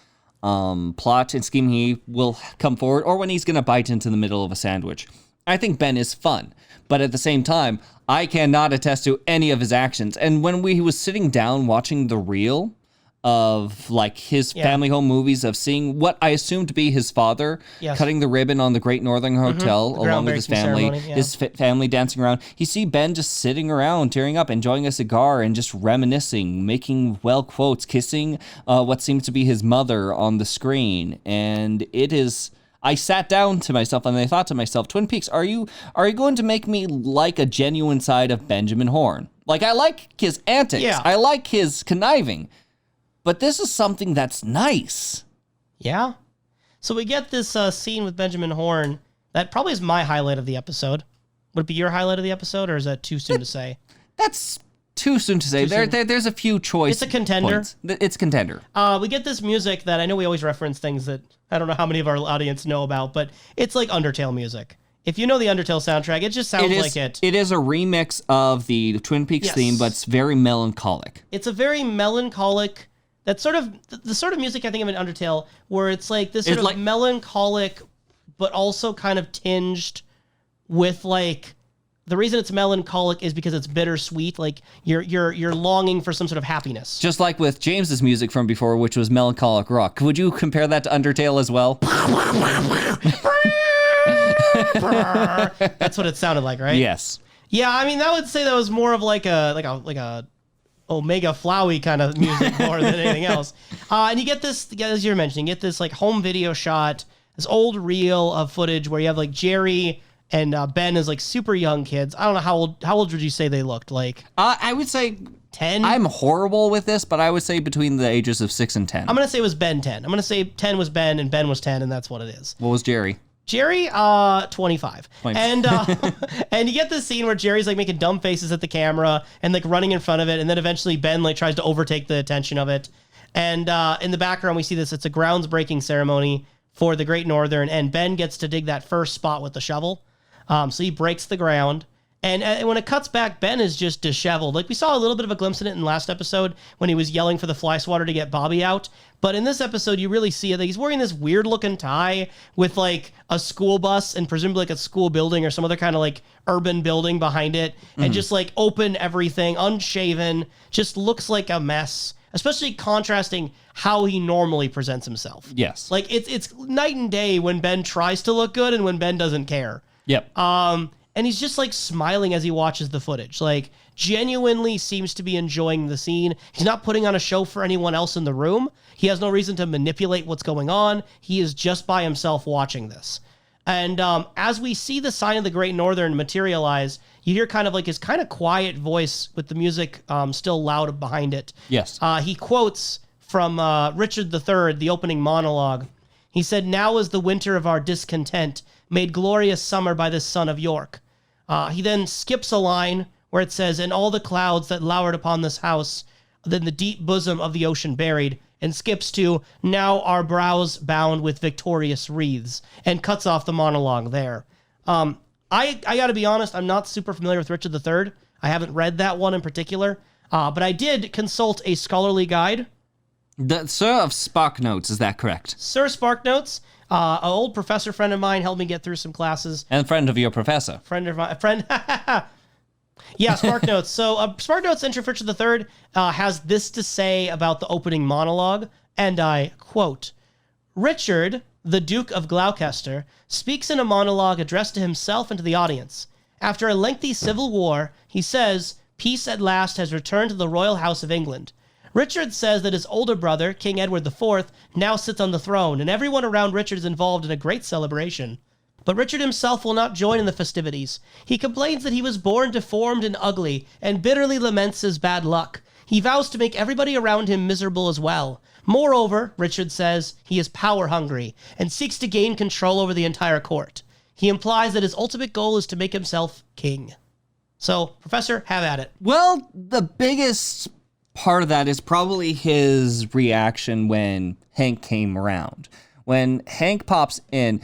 plot and scheme he will come forward, or when he's going to bite into the middle of a sandwich. I think Ben is fun, but at the same time, I cannot attest to any of his actions. And when he was sitting down watching the reel of like his family home movies, of seeing what I assumed to be his father cutting the ribbon on the Great Northern Hotel along with his family, his family dancing around. You see Ben just sitting around, tearing up, enjoying a cigar and just reminiscing, making quotes, kissing what seems to be his mother on the screen. And it is... I sat down to myself and I thought to myself, Twin Peaks, are you going to make me like a genuine side of Benjamin Horne? Like, I like his antics. Yeah. I like his conniving. But this is something that's nice. Yeah. So we get this scene with Benjamin Horne that probably is my highlight of the episode. Would it be your highlight of the episode, or is that too soon to say? That's Too soon to say. There's a few choice. It's a contender. Points. It's a contender. We get this music that I know we always reference things that I don't know how many of our audience know about, but it's like Undertale music. If you know the Undertale soundtrack, it just sounds like it. It is a remix of the Twin Peaks theme, but it's very melancholic. It's a very melancholic. That's sort of the sort of music I think of in Undertale, where it's like this sort of melancholic, but also kind of tinged with like. The reason it's melancholic is because it's bittersweet. Like you're longing for some sort of happiness. Just like with James's music from before, which was melancholic rock. Would you compare that to Undertale as well? That's what it sounded like, right? Yes. Yeah, I mean, I would say that was more of like a Omega Flowey kind of music more than anything else. And you get this, as you're mentioning, you get this like home video shot, this old reel of footage where you have like Jerry and Ben is like super young kids. I don't know how old would you say they looked like? I would say 10. I'm horrible with this, but I would say between the ages of 6 and 10. I'm gonna say it was Ben 10. I'm gonna say 10 was Ben and Ben was 10, and that's what it is. What was Jerry? Jerry, 25. And and you get this scene where Jerry's like making dumb faces at the camera and like running in front of it, and then eventually Ben like tries to overtake the attention of it. And in the background we see this. It's a groundsbreaking ceremony for the Great Northern, and Ben gets to dig that first spot with the shovel. So he breaks the ground. And when it cuts back, Ben is just disheveled. Like we saw a little bit of a glimpse in it in last episode when he was yelling for the fly swatter to get Bobby out. But in this episode, you really see it. He's wearing this weird looking tie with like a school bus and presumably like a school building or some other kind of like urban building behind it. And just like open everything, unshaven, just looks like a mess. Especially contrasting how he normally presents himself. Yes. Like it's night and day when Ben tries to look good and when Ben doesn't care. Yep. And he's just like smiling as he watches the footage. Like genuinely seems to be enjoying the scene. He's not putting on a show for anyone else in the room. He has no reason to manipulate what's going on. He is just by himself watching this. And as we see the sign of the Great Northern materialize, you hear kind of like his kind of quiet voice with the music still loud behind it. Yes. He quotes from Richard III, the opening monologue. He said, "Now is the winter of our discontent, made glorious summer by this son of York." He then skips a line where it says, "And all the clouds that lowered upon this house, then the deep bosom of the ocean buried," and skips to, "Now our brows bound with victorious wreaths," and cuts off the monologue there. I got to be honest, I'm not super familiar with Richard III. I haven't read that one in particular, but I did consult a scholarly guide. The Sir of Sparknotes, is that correct? Sir Sparknotes, an old professor friend of mine helped me get through some classes. And friend of your professor. Yeah, Sparknotes. So Sparknotes entry for Richard III has this to say about the opening monologue, and I quote, "Richard, the Duke of Gloucester, speaks in a monologue addressed to himself and to the audience. After a lengthy civil war, he says, peace at last has returned to the royal house of England. Richard says that his older brother, King Edward IV, now sits on the throne, and everyone around Richard is involved in a great celebration. But Richard himself will not join in the festivities. He complains that he was born deformed and ugly, and bitterly laments his bad luck. He vows to make everybody around him miserable as well. Moreover, Richard says, he is power-hungry, and seeks to gain control over the entire court. He implies that his ultimate goal is to make himself king." So, Professor, have at it. Well, the biggest part of that is probably his reaction when Hank came around. When Hank pops in,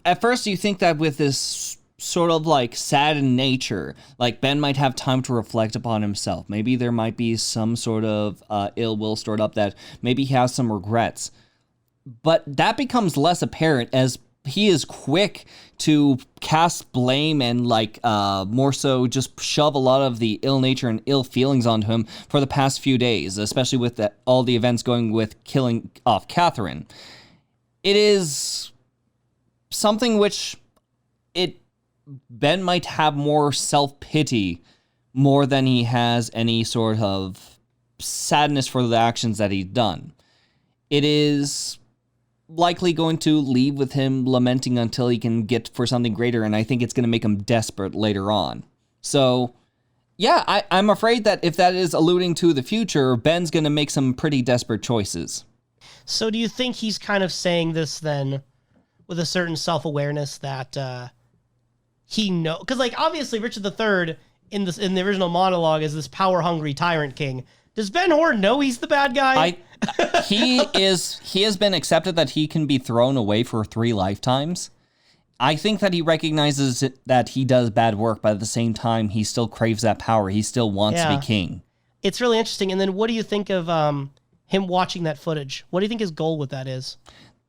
at first you think that with this sort of like saddened nature, like Ben might have time to reflect upon himself. Maybe there might be some sort of ill will stored up, that maybe he has some regrets. But that becomes less apparent as he is quick to cast blame and more so just shove a lot of the ill nature and ill feelings onto him for the past few days, especially with all the events going with killing off Catherine. It is something which Ben might have more self-pity more than he has any sort of sadness for the actions that he's done. It is likely going to leave with him lamenting until he can get for something greater, and I think it's going to make him desperate later on. So, yeah, I'm afraid that if that is alluding to the future, Ben's going to make some pretty desperate choices. So do you think he's kind of saying this then with a certain self-awareness that he knows? Because, obviously, Richard III in the original monologue as this power-hungry tyrant king. Does Ben-Hur know he's the bad guy? He has been accepted that he can be thrown away for 3 lifetimes. I think that he recognizes that he does bad work, but at the same time, he still craves that power. He still wants to be king. It's really interesting. And then what do you think of him watching that footage? What do you think his goal with that is?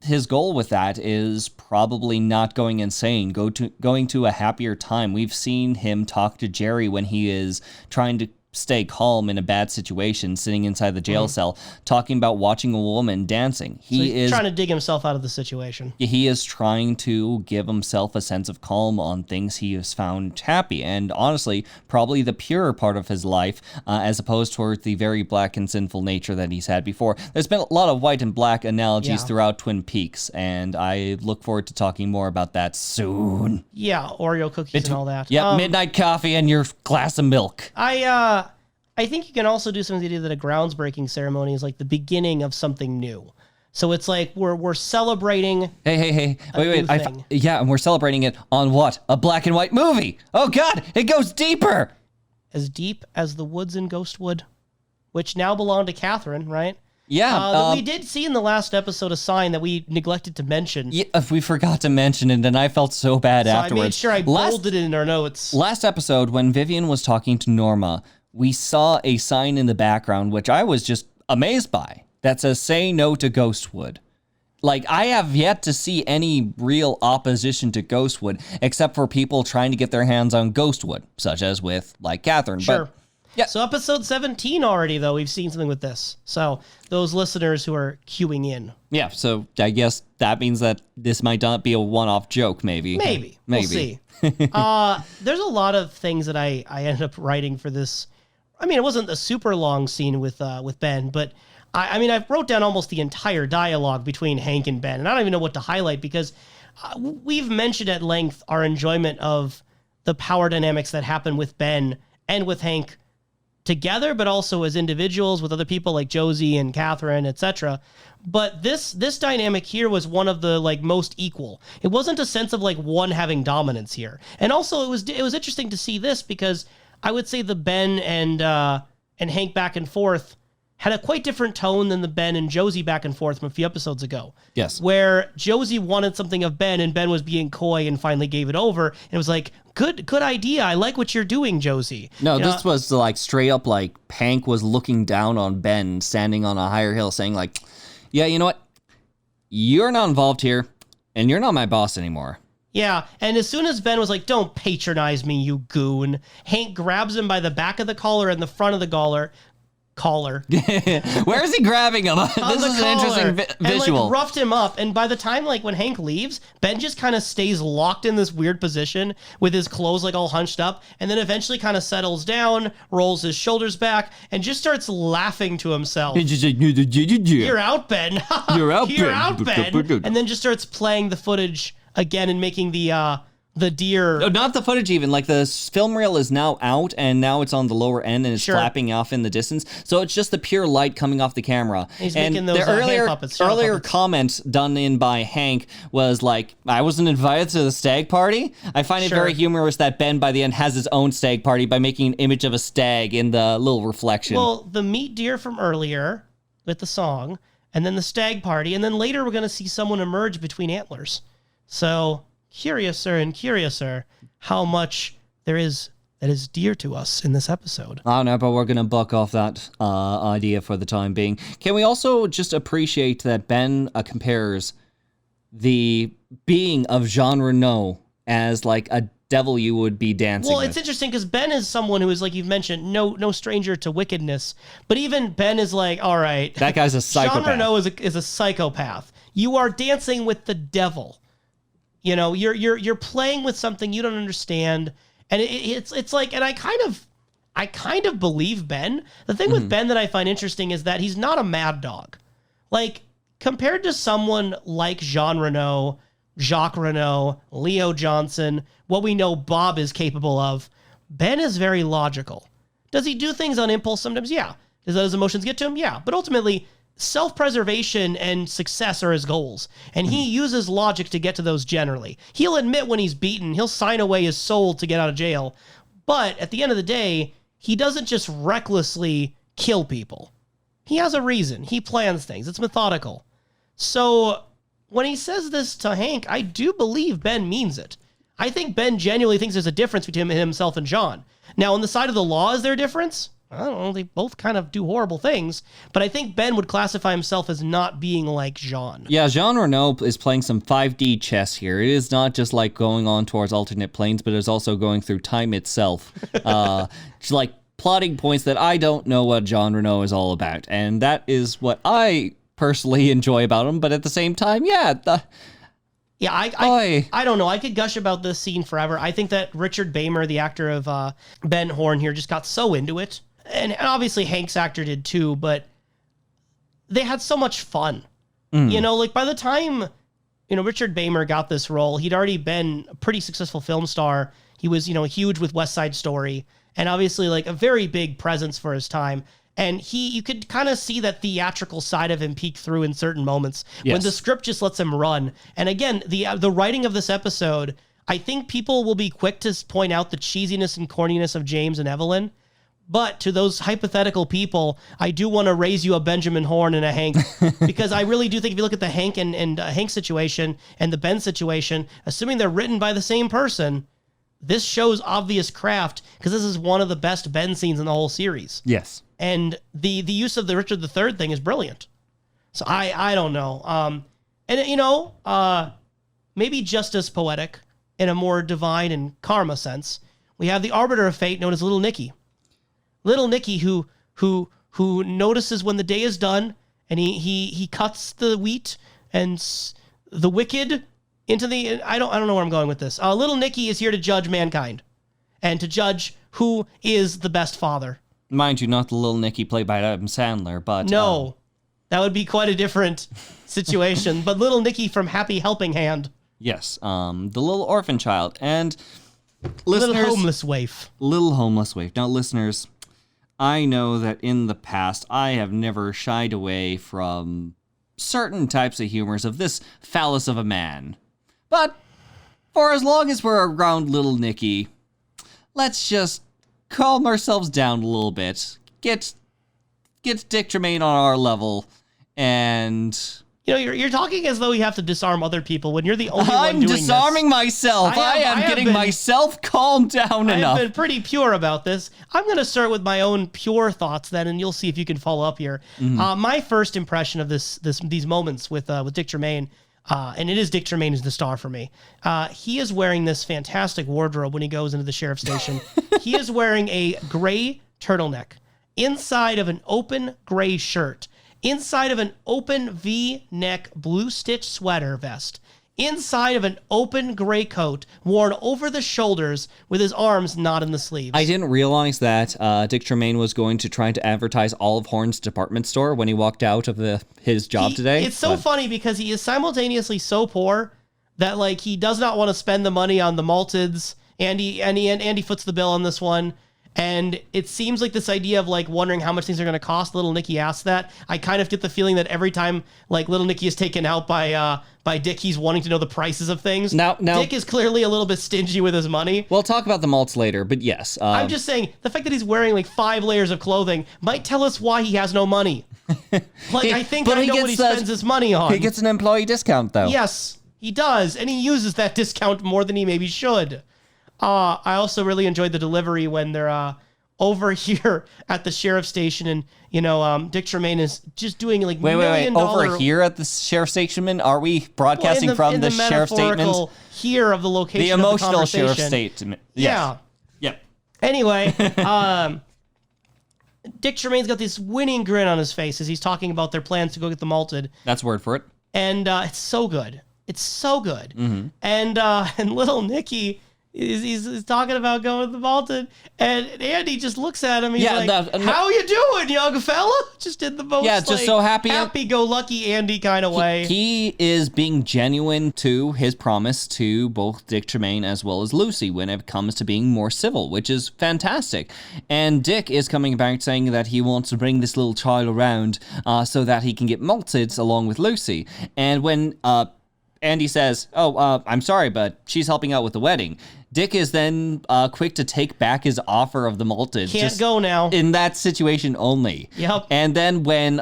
His goal with that is probably not going insane, going to a happier time. We've seen him talk to Jerry when he is trying to stay calm in a bad situation, sitting inside the jail cell, talking about watching a woman dancing. He's is trying to dig himself out of the situation. He is trying to give himself a sense of calm on things he has found happy, and honestly, probably the purer part of his life, as opposed towards the very black and sinful nature that he's had before. There's been a lot of white and black analogies throughout Twin Peaks, and I look forward to talking more about that soon. Yeah, Oreo cookies and all that. Yep, midnight coffee and your glass of milk. I think you can also do some of the idea that a groundsbreaking ceremony is like the beginning of something new. So it's like we're celebrating. Hey! Wait! And we're celebrating it on what? A black and white movie. Oh God! It goes deeper. As deep as the woods in Ghostwood, which now belong to Catherine, right? Yeah. We did see in the last episode a sign that we neglected to mention. Yeah, we forgot to mention it, and I felt so bad afterwards. I made sure I bolded it in our notes. Last episode, when Vivian was talking to Norma, we saw a sign in the background, which I was just amazed by, that says, "Say no to Ghostwood." Like, I have yet to see any real opposition to Ghostwood, except for people trying to get their hands on Ghostwood, such as with, like, Catherine. Sure. But, yeah. So episode 17 already, though, we've seen something with this. So those listeners who are queuing in. Yeah, so I guess that means that this might not be a one-off joke, maybe. Maybe. We'll see. There's a lot of things that I ended up writing for this. I mean, it wasn't a super long scene with Ben, but I wrote down almost the entire dialogue between Hank and Ben, and I don't even know what to highlight because we've mentioned at length our enjoyment of the power dynamics that happen with Ben and with Hank together, but also as individuals with other people like Josie and Catherine, etc. But this dynamic here was one of the like most equal. It wasn't a sense of like one having dominance here, and also it was interesting to see this because I would say the Ben and Hank back and forth had a quite different tone than the Ben and Josie back and forth from a few episodes ago. Yes. Where Josie wanted something of Ben and Ben was being coy and finally gave it over. And it was like, good idea. I like what you're doing, Josie. No, this was like straight up like Hank was looking down on Ben standing on a higher hill saying like, yeah, you know what? You're not involved here and you're not my boss anymore. Yeah, and as soon as Ben was like, don't patronize me, you goon, Hank grabs him by the back of the collar and the front of the collar. Where is he grabbing him? This is an interesting visual. And like roughed him up, and by the time like when Hank leaves, Ben just kind of stays locked in this weird position with his clothes like all hunched up, and then eventually kind of settles down, rolls his shoulders back, and just starts laughing to himself. You're out, Ben. You're out, You're Ben. out, Ben. And then just starts playing the footage again and making the deer. No, not the footage even. Like the film reel is now out and now it's on the lower end and it's flapping off in the distance. So it's just the pure light coming off the camera. He's and making those the earlier puppets, comment done in by Hank was like, I wasn't invited to the stag party. I find it very humorous that Ben by the end has his own stag party by making an image of a stag in the little reflection. Well, the meat deer from earlier with the song and then the stag party. And then later we're going to see someone emerge between antlers. So curiouser and curiouser how much there is that is dear to us in this episode. I don't know, but we're going to buck off that idea for the time being. Can we also just appreciate that Ben compares the being of Jean Reno as like a devil you would be dancing with? It's interesting because Ben is someone who is, like you've mentioned, no stranger to wickedness. But even Ben is like, all right. That guy's a psychopath. Jean Reno is a psychopath. You are dancing with the devil. You know, you're playing with something you don't understand, and it's like, and I kind of believe Ben. The thing with Ben that I find interesting is that he's not a mad dog. Like compared to someone like Jean Reno, Jacques Reno, Leo Johnson, what we know Bob is capable of, Ben is very logical. Does he do things on impulse sometimes? Yeah. Does those emotions get to him? Yeah. But ultimately, self-preservation and success are his goals, and he uses logic to get to those generally. He'll admit when he's beaten, he'll sign away his soul to get out of jail, But at the end of the day, he doesn't just recklessly kill people. He has a reason. He plans things. It's methodical. So when he says this to Hank, I do believe Ben means it. I think Ben genuinely thinks there's a difference between himself and John. Now, on the side of the law, is there a difference? I don't know. They both kind of do horrible things. But I think Ben would classify himself as not being like Jean. Yeah, Jean Renault is playing some 5D chess here. It is not just like going on towards alternate planes, but it's also going through time itself. It's like plotting points that I don't know what Jean Renault is all about. And that is what I personally enjoy about him. But at the same time, yeah, I don't know. I could gush about this scene forever. I think that Richard Bamer, the actor of Ben Horn here, just got so into it. And obviously Hank's actor did too, but they had so much fun. You know, like by the time, Richard Bamer got this role, he'd already been a pretty successful film star. He was, huge with West Side Story and obviously like a very big presence for his time. And you could kind of see that theatrical side of him peek through in certain moments when the script just lets him run. And again, the writing of this episode, I think people will be quick to point out the cheesiness and corniness of James and Evelyn. But to those hypothetical people, I do want to raise you a Benjamin Horn and a Hank, because I really do think if you look at the Hank and Hank situation and the Ben situation, assuming they're written by the same person, this shows obvious craft, because this is one of the best Ben scenes in the whole series. Yes. And the use of the Richard III thing is brilliant. So I don't know. Maybe just as poetic in a more divine and karma sense, we have the arbiter of fate known as Little Nicky. Little Nicky who notices when the day is done, and he cuts the wheat and the wicked into the... I don't know where I'm going with this. Little Nicky is here to judge mankind and to judge who is the best father. Mind you, not the Little Nicky played by Adam Sandler, but... No, that would be quite a different situation. But Little Nicky from Happy Helping Hand. Yes, the little orphan child. And listeners... Little homeless waif. Little homeless waif. Now, listeners, I know that in the past, I have never shied away from certain types of humors of this phallus of a man. But for as long as we're around Little Nicky, let's just calm ourselves down a little bit. Get Dick Tremaine on our level, and... You're talking as though you have to disarm other people when you're the only one doing this. I'm disarming myself. I am getting myself calmed down enough. I've been pretty pure about this. I'm going to start with my own pure thoughts then, and you'll see if you can follow up here. My first impression of these moments with Dick Tremaine, and it is Dick Tremaine is the star for me. He is wearing this fantastic wardrobe when he goes into the sheriff's station. He is wearing a gray turtleneck inside of an open gray shirt, inside of an open V-neck blue stitch sweater vest, inside of an open gray coat worn over the shoulders with his arms not in the sleeves. I didn't realize that Dick Tremaine was going to try to advertise Olive Horn's department store when he walked out of his job today. It's so funny because he is simultaneously so poor that like he does not want to spend the money on the malteds. Andy foots the bill on this one. And it seems like this idea of like wondering how much things are going to cost. Little Nicky asks that. I kind of get the feeling that every time like Little Nicky is taken out by Dick, he's wanting to know the prices of things. Now Dick is clearly a little bit stingy with his money. We'll talk about the malts later, but yes. I'm just saying the fact that he's wearing like 5 layers of clothing might tell us why he has no money. I think I know what he spends his money on. He gets an employee discount though. Yes, he does, and he uses that discount more than he maybe should. I also really enjoyed the delivery when they're over here at the sheriff's station, and Dick Tremaine is just doing like wait. Over here at the sheriff's station, are we broadcasting from the sheriff's statement? Here of the location, the emotional of the conversation. Sheriff's statement. Yes. Yeah. Yep. Anyway, Dick Tremaine's got this winning grin on his face as he's talking about their plans to go get the malted. That's word for it. And it's so good. It's so good. Mm-hmm. And Little Nicky. He's talking about going to the malted, and Andy just looks at him. He's how you doing, young fella? Just in the most just so happy-go-lucky Andy kind of way. He is being genuine to his promise to both Dick Tremaine as well as Lucy when it comes to being more civil, which is fantastic. And Dick is coming back saying that he wants to bring this little child around so that he can get malted along with Lucy. And when Andy says, I'm sorry, but she's helping out with the wedding, Dick is then quick to take back his offer of the malted. Can't go now. In that situation only. Yep. And then when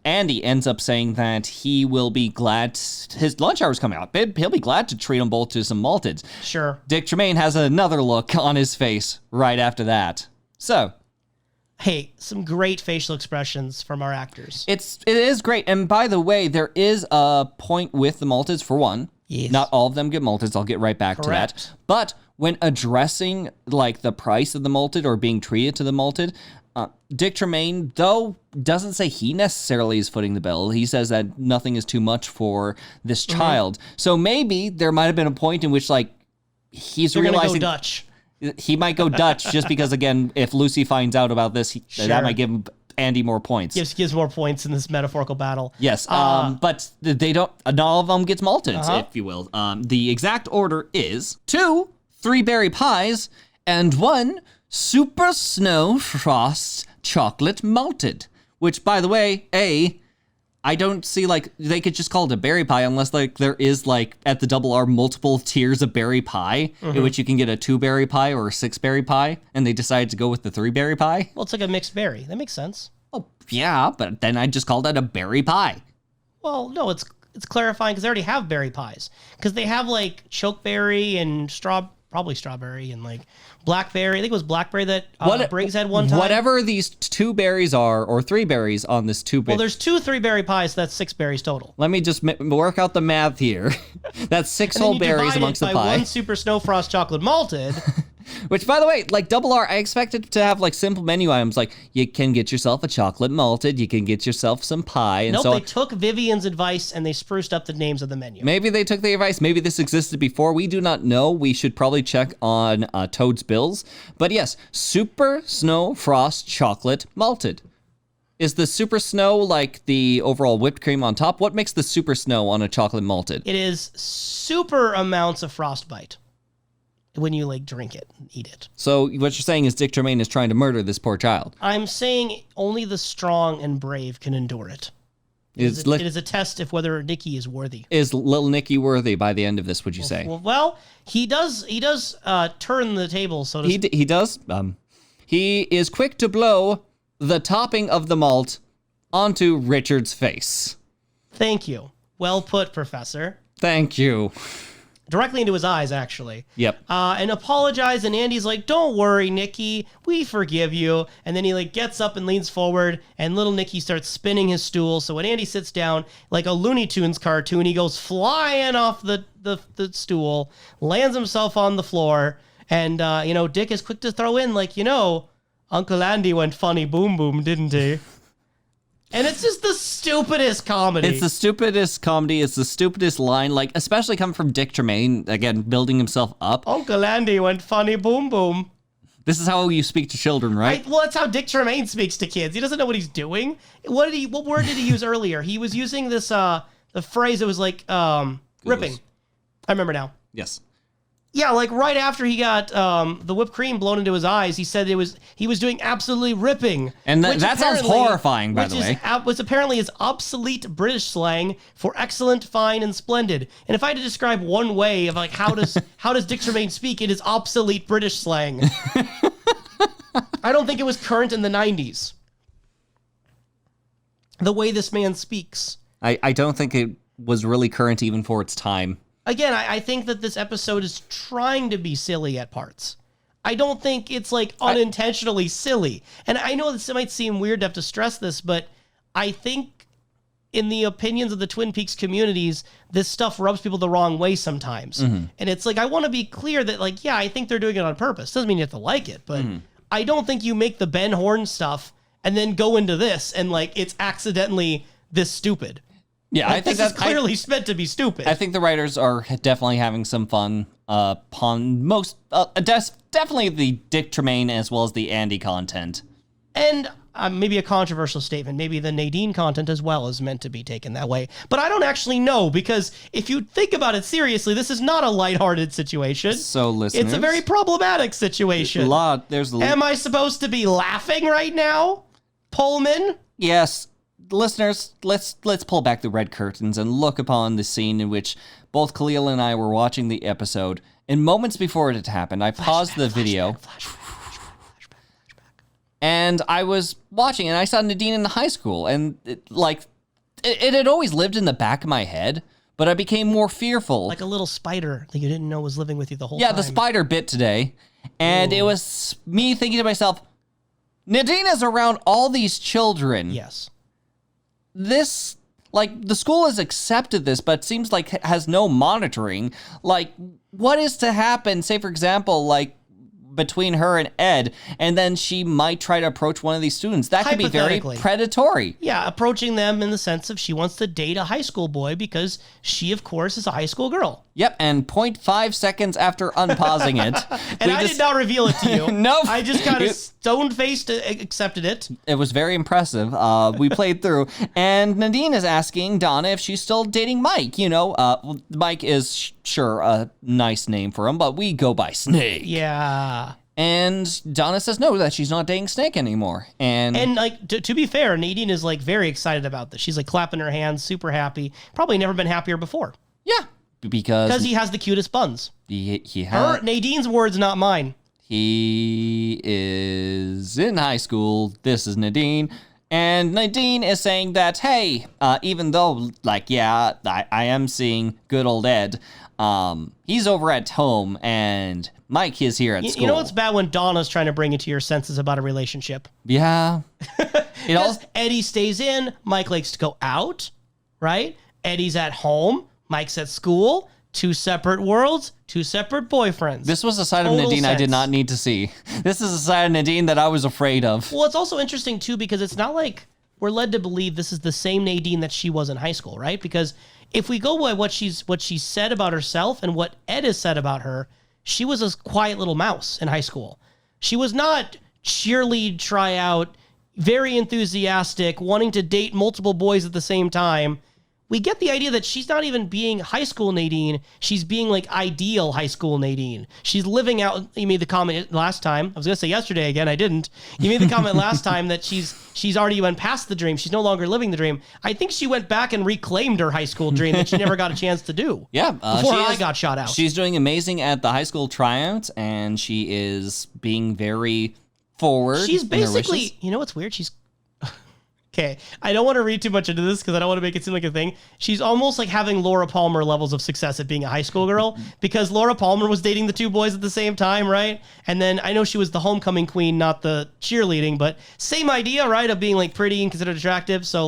Andy ends up saying that he will be glad, his lunch hour's coming out, he'll be glad to treat them both to some malteds. Sure. Dick Tremaine has another look on his face right after that. So, hey, some great facial expressions from our actors. it is great. And by the way, there is a point with the malteds for one. Yes. Not all of them get malteds. I'll get right back to that. But when addressing like the price of the malted or being treated to the malted, Dick Tremaine, though, doesn't say he necessarily is footing the bill. He says that nothing is too much for this child. So maybe there might have been a point in which like he's realizing go Dutch. He might go Dutch just because, again, if Lucy finds out about this, that might give Andy more points. Gives more points in this metaphorical battle. Yes, but they don't. Not all of them gets malted, if you will. The exact order is 2 3-berry pies and 1 super snow frost chocolate malted. Which, by the way, I don't see, like, they could just call it a berry pie unless, like, there is, like, at the Double R, multiple tiers of berry pie, in which you can get a 2-berry pie or a 6-berry pie, and they decided to go with the 3-berry pie. Well, it's like a mixed berry. That makes sense. Oh, yeah, but then I just call that a berry pie. Well, no, it's clarifying because they already have berry pies. Because they have, like, chokeberry and probably strawberry and, like, blackberry. I think it was blackberry that Briggs had one time. Whatever these 2 berries are, or 3 berries on this 2-berry. Well, there's 2 3-berry pies, so that's 6 berries total. Let me just work out the math here. That's 6 whole berries amongst the pie. By 1 super snow frost chocolate malted. Which, by the way, like Double R, I expected to have like simple menu items like you can get yourself a chocolate malted, you can get yourself some pie, and so on. They took Vivian's advice and they spruced up the names of the menu. Maybe they took the advice. Maybe this existed before. We do not know. We should probably check on Toad's bills. But yes, super snow frost chocolate malted. Is the super snow like the overall whipped cream on top? What makes the super snow on a chocolate malted? It is super amounts of frostbite when you like drink it and eat it. So what you're saying is Dick Tremaine is trying to murder this poor child. I'm saying only the strong and brave can endure it. It is a test of whether Nicky is worthy. Is little Nicky worthy by the end of this, would you say? Well, he does turn the table, so to speak. He does. He is quick to blow the topping of the malt onto Richard's face. Thank you. Well put, Professor. Thank you. Directly into his eyes, actually. Yep. And apologize, and Andy's like, don't worry, Nicky, we forgive you. And then he like gets up and leans forward, and little Nicky starts spinning his stool. So when Andy sits down, like a Looney Tunes cartoon, he goes flying off the stool, lands himself on the floor, and, Dick is quick to throw in, like, Uncle Andy went funny boom boom, didn't he? And it's just the stupidest comedy. It's the stupidest comedy. It's the stupidest line, like, especially coming from Dick Tremaine, again, building himself up. Uncle Andy went funny boom boom. This is how you speak to children, right? Well, that's how Dick Tremaine speaks to kids. He doesn't know what he's doing. What word did he use earlier? He was using this, the phrase that was like, ripping. I remember now. Yes. Yeah, like right after he got the whipped cream blown into his eyes, he said he was doing absolutely ripping. And that sounds horrifying, by the way. Which apparently is obsolete British slang for excellent, fine, and splendid. And if I had to describe one way of like how does Dick Tremaine speak, it is obsolete British slang. I don't think it was current in the 90s. The way this man speaks. I don't think it was really current even for its time. Again, I think that this episode is trying to be silly at parts. I don't think it's like unintentionally silly. And I know this might seem weird to have to stress this, but I think in the opinions of the Twin Peaks communities, this stuff rubs people the wrong way sometimes. Mm-hmm. And it's like, I want to be clear that like, yeah, I think they're doing it on purpose. Doesn't mean you have to like it, but I don't think you make the Ben Horn stuff and then go into this and like, it's accidentally this stupid. Yeah, like, I think that's clearly meant to be stupid. I think the writers are definitely having some fun upon definitely the Dick Tremaine as well as the Andy content. And maybe a controversial statement, maybe the Nadine content as well is meant to be taken that way. But I don't actually know, because if you think about it seriously, this is not a lighthearted situation. So, listeners, it's a very problematic situation. Am I supposed to be laughing right now, Pullman? Yes. Listeners, let's pull back the red curtains and look upon the scene in which both Kalil and I were watching the episode, And moments before it had happened, I paused the video. And I was watching, and I saw Nadine in high school. And it had always lived in the back of my head, but I became more fearful. Like a little spider that you didn't know was living with you the whole time. Yeah, the spider bit today. And it was me thinking to myself, Nadine is around all these children. Yes. This, the school has accepted this, but it seems like it has no monitoring. Like, what is to happen, say, for example, between her and Ed, and then she might try to approach one of these students. That could be very predatory. Yeah, approaching them in the sense of she wants to date a high school boy because she, of course, is a high school girl. Yep, and 0.5 seconds after unpausing it. And I did not reveal it to you. No. I just kind of stone-faced accepted it. It was very impressive. We played through, and Nadine is asking Donna if she's still dating Mike. Mike is sure a nice name for him, but we go by Snake. Yeah. And Donna says no, that she's not dating Snake anymore. And to be fair, Nadine is very excited about this. She's clapping her hands, super happy. Probably never been happier before. Yeah, because he has the cutest buns. He has Nadine's words, not mine. He is in high school. This is Nadine. And Nadine is saying that, hey, even though, I am seeing good old Ed, he's over at home, and Mike is here at school. You know what's bad when Donna's trying to bring you to your senses about a relationship? Yeah. Eddie stays in, Mike likes to go out, right? Eddie's at home, Mike's at school. Two separate worlds, two separate boyfriends. This was a side of Nadine I did not need to see. This is a side of Nadine that I was afraid of. Well, it's also interesting, too, because it's not like we're led to believe this is the same Nadine that she was in high school, right? Because if we go by what she said about herself and what Ed has said about her, she was a quiet little mouse in high school. She was not cheerlead tryout, very enthusiastic, wanting to date multiple boys at the same time. We get the idea that she's not even being high school Nadine. She's being ideal high school Nadine. She's living out. You made the comment last time. I was going to say yesterday again. I didn't. You made the comment last time that she's already went past the dream. She's no longer living the dream. I think she went back and reclaimed her high school dream that she never got a chance to do. Yeah. Before I got shot out. She's doing amazing at the high school tryouts, and she is being very forward. She's basically, you know what's weird? Okay, I don't want to read too much into this because I don't want to make it seem like a thing. She's almost like having Laura Palmer levels of success at being a high school girl because Laura Palmer was dating the two boys at the same time, right? And then I know she was the homecoming queen, not the cheerleading, but same idea, right? Of being pretty and considered attractive. So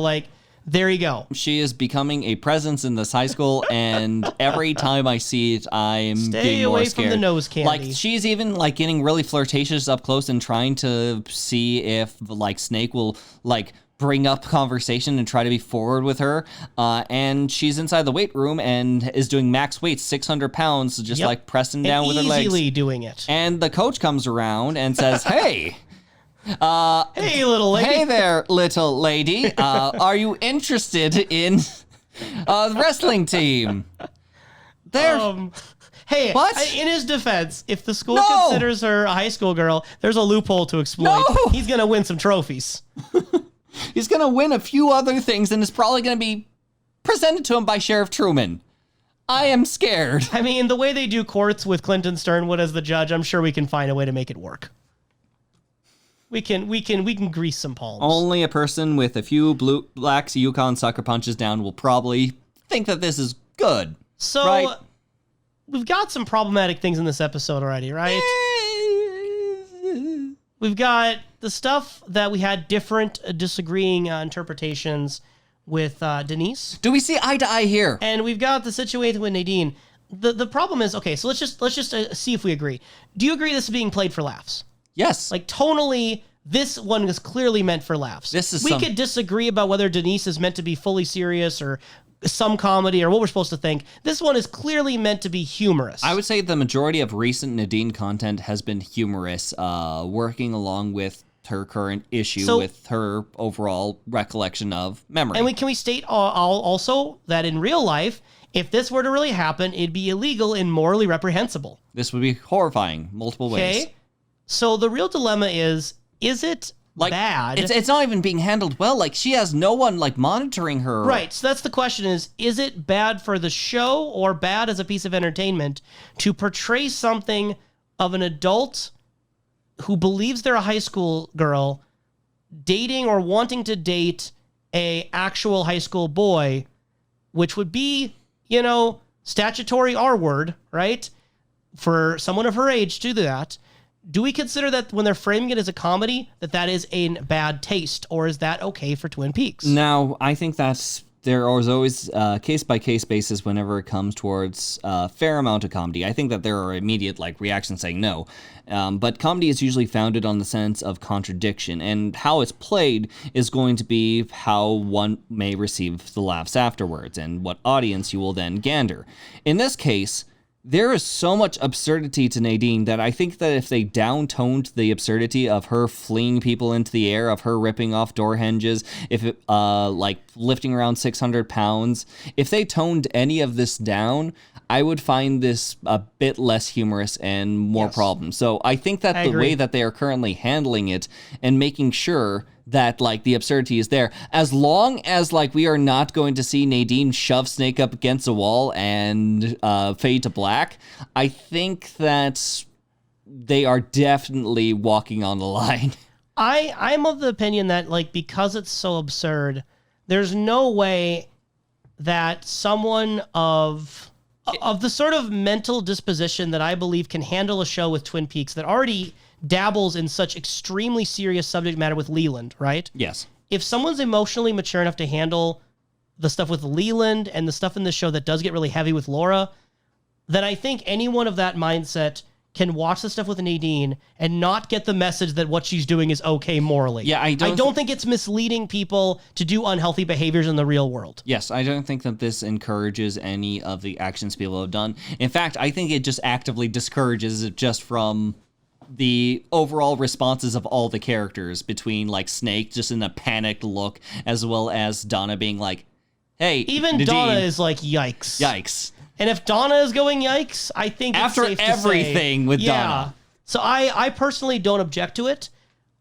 there you go. She is becoming a presence in this high school, and every time I see it, I'm getting more scared. Stay away from the nose candy. She's even getting really flirtatious up close and trying to see if Snake will bring up conversation and try to be forward with her. And she's inside the weight room and is doing max weights, 600 pounds, just pressing down with her legs. Easily doing it. And the coach comes around and says, hey, hey, little lady. Hey there, little lady. Are you interested in the wrestling team? Hey, what? In his defense, if the school considers her a high school girl, there's a loophole to exploit. No! He's going to win some trophies. He's going to win a few other things, and it's probably going to be presented to him by Sheriff Truman. I am scared. I mean, the way they do courts with Clinton Sternwood as the judge, I'm sure we can find a way to make it work. We can grease some palms. Only a person with a few blacks Yukon sucker punches down will probably think that this is good. So, right? We've got some problematic things in this episode already, right? We've got the stuff that we had different, disagreeing interpretations with Denise. Do we see eye to eye here? And we've got the situation with Nadine. The problem is, okay, so let's just see if we agree. Do you agree this is being played for laughs? Yes. Tonally, this one is clearly meant for laughs. We could disagree about whether Denise is meant to be fully serious or some comedy or what we're supposed to think. This one is clearly meant to be humorous. I would say the majority of recent Nadine content has been humorous, working along with her current issue with her overall recollection of memory. And can we state also that in real life, if this were to really happen, it'd be illegal and morally reprehensible. This would be horrifying, multiple ways. Okay, so the real dilemma is it bad. It's not even being handled well. Like, she has no one, like, monitoring her. Right, so that's the question is it bad for the show or bad as a piece of entertainment to portray something of an adult who believes they're a high school girl dating or wanting to date a actual high school boy, which would be, statutory R word, right? For someone of her age to do that. Do we consider that when they're framing it as a comedy, that is in bad taste, or is that okay for Twin Peaks? Now, I think there is always case-by-case basis whenever it comes towards a fair amount of comedy. I think that there are immediate reactions saying no. But comedy is usually founded on the sense of contradiction, and how it's played is going to be how one may receive the laughs afterwards, and what audience you will then gander. In this case, there is so much absurdity to Nadine that I think that if they downtoned the absurdity of her fleeing people into the air, of her ripping off door hinges, lifting around 600 pounds, if they toned any of this down, I would find this a bit less humorous and more problems. So I think that the way that they are currently handling it and making sure that the absurdity is there, as long as we are not going to see Nadine shove Snake up against a wall and fade to black, I think that they are definitely walking on the line. I'm of the opinion that because it's so absurd, there's no way that someone of the sort of mental disposition that I believe can handle a show with Twin Peaks that already dabbles in such extremely serious subject matter with Leland, right? Yes. If someone's emotionally mature enough to handle the stuff with Leland and the stuff in the show that does get really heavy with Laura, then I think anyone of that mindset can watch the stuff with Nadine and not get the message that what she's doing is okay morally. Yeah, I don't think it's misleading people to do unhealthy behaviors in the real world. Yes, I don't think that this encourages any of the actions people have done. In fact, I think it just actively discourages it just from the overall responses of all the characters, between Snake just in a panicked look, as well as Donna being like, hey, even Nadine, Donna is like, yikes. Yikes. And if Donna is going yikes, I think it's after safe to everything say, with Donna. So I personally don't object to it.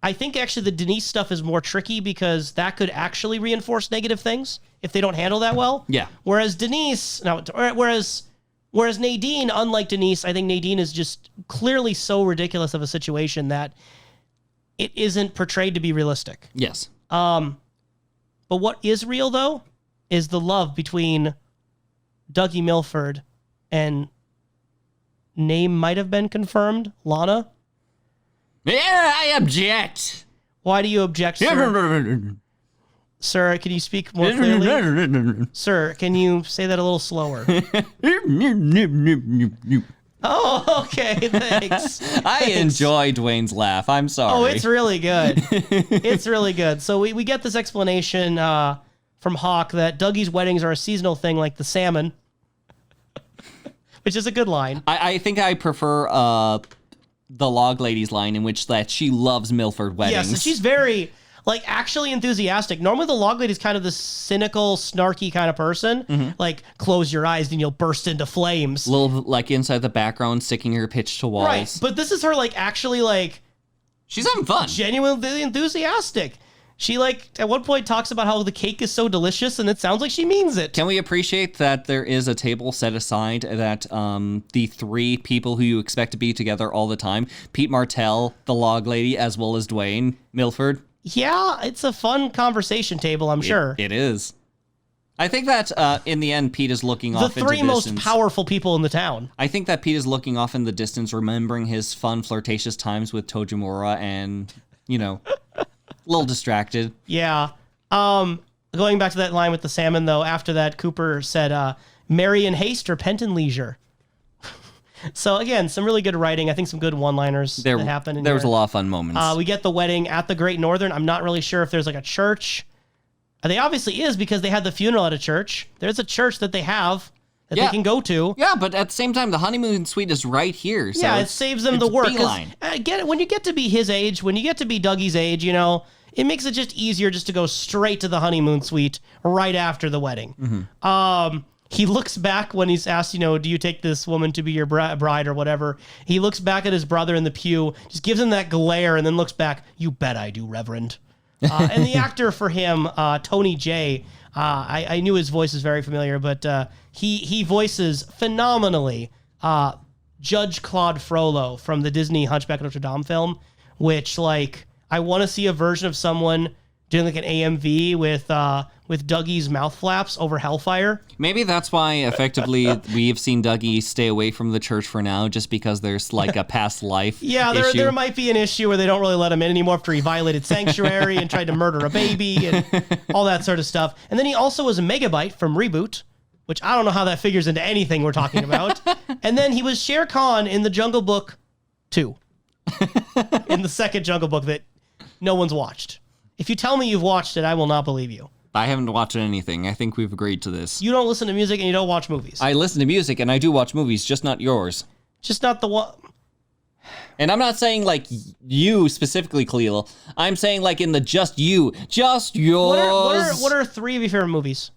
I think actually the Denise stuff is more tricky because that could actually reinforce negative things if they don't handle that well. Yeah. Whereas Nadine, unlike Denise, I think Nadine is just clearly so ridiculous of a situation that it isn't portrayed to be realistic. Yes. But what is real, though, is the love between Dougie Milford and name might have been confirmed, Lana. Yeah, I object. Why do you object, sir? Sir, can you speak more clearly? Sir, can you say that a little slower? Oh, okay, thanks. I enjoy Dwayne's laugh. I'm sorry. Oh, it's really good. It's really good. So we get this explanation from Hawk that Dougie's weddings are a seasonal thing like the salmon, which is a good line. I think I prefer the Log Lady's line, in which that she loves Milford weddings. Yes, she's very actually enthusiastic. Normally the Log Lady's kind of this cynical, snarky kind of person. Mm-hmm. Close your eyes and you'll burst into flames. Little inside the background, sticking her pitch to walls. Right, but this is her actually she's having fun. Genuinely enthusiastic. She at one point talks about how the cake is so delicious, and it sounds like she means it. Can we appreciate that there is a table set aside that the three people who you expect to be together all the time, Pete Martell, the Log Lady, as well as Dwayne Milford? Yeah, it's a fun conversation table, I'm sure. It is. I think that in the end, Pete is looking off into the distance. The three most powerful people in the town. I think that Pete is looking off in the distance, remembering his fun, flirtatious times with Tojimura and, a little distracted. Yeah. Going back to that line with the salmon, though, after that, Cooper said, marry in haste or pent in leisure. So, again, some really good writing. I think some good one-liners that happen in There here. was a lot of fun moments. We get the wedding at the Great Northern. I'm not really sure if there's a church. They obviously is, because they had the funeral at a church. There's a church that they have that they can go to. Yeah, but at the same time, the honeymoon suite is right here. So it saves them the work. Beeline. When you get to be his age, when you get to be Dougie's age, it makes it just easier just to go straight to the honeymoon suite right after the wedding. Mm-hmm. he looks back when he's asked, do you take this woman to be your bride or whatever? He looks back at his brother in the pew, just gives him that glare, and then looks back. You bet I do, Reverend. And the actor for him, Tony Jay, I knew his voice is very familiar, but he voices phenomenally Judge Claude Frollo from the Disney Hunchback of Notre Dame film, which, like, I want to see a version of someone doing like an AMV with Dougie's mouth flaps over Hellfire. Maybe that's why, effectively, we've seen Dougie stay away from the church for now, just because there's like a past life issue. There might be an issue where they don't really let him in anymore after he violated sanctuary and tried to murder a baby and all that sort of stuff. And then he also was a Megabyte from Reboot, which I don't know how that figures into anything we're talking about. And then he was Shere Khan in the Jungle Book 2, in the second Jungle Book that no one's watched. If you tell me you've watched it, I will not believe you. I haven't watched anything. I think we've agreed to this. You don't listen to music and you don't watch movies. I listen to music and I do watch movies, just not yours. Just not the one. And I'm not saying like you specifically, Kalil. I'm saying like in the just yours. What are three of your favorite movies?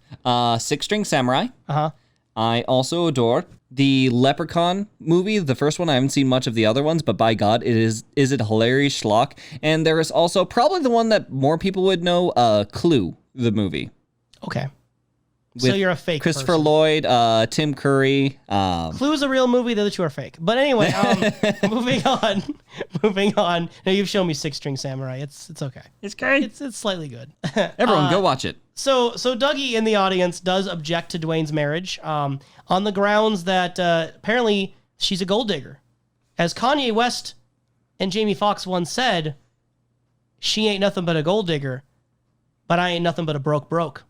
Six String Samurai. Uh-huh. I also adore the Leprechaun movie, the first one. I haven't seen much of the other ones, but by God, is it hilarious schlock. And there is also probably the one that more people would know, Clue, the movie. Okay. So you're a fake Christopher person. Lloyd, Tim Curry. Clue's a real movie, the other two are fake. But anyway, moving on. Now, you've shown me Six String Samurai. It's okay. It's great. It's slightly good. Everyone, go watch it. So Dougie in the audience does object to Dwayne's marriage on the grounds that apparently she's a gold digger. As Kanye West and Jamie Foxx once said, she ain't nothing but a gold digger, but I ain't nothing but a broke.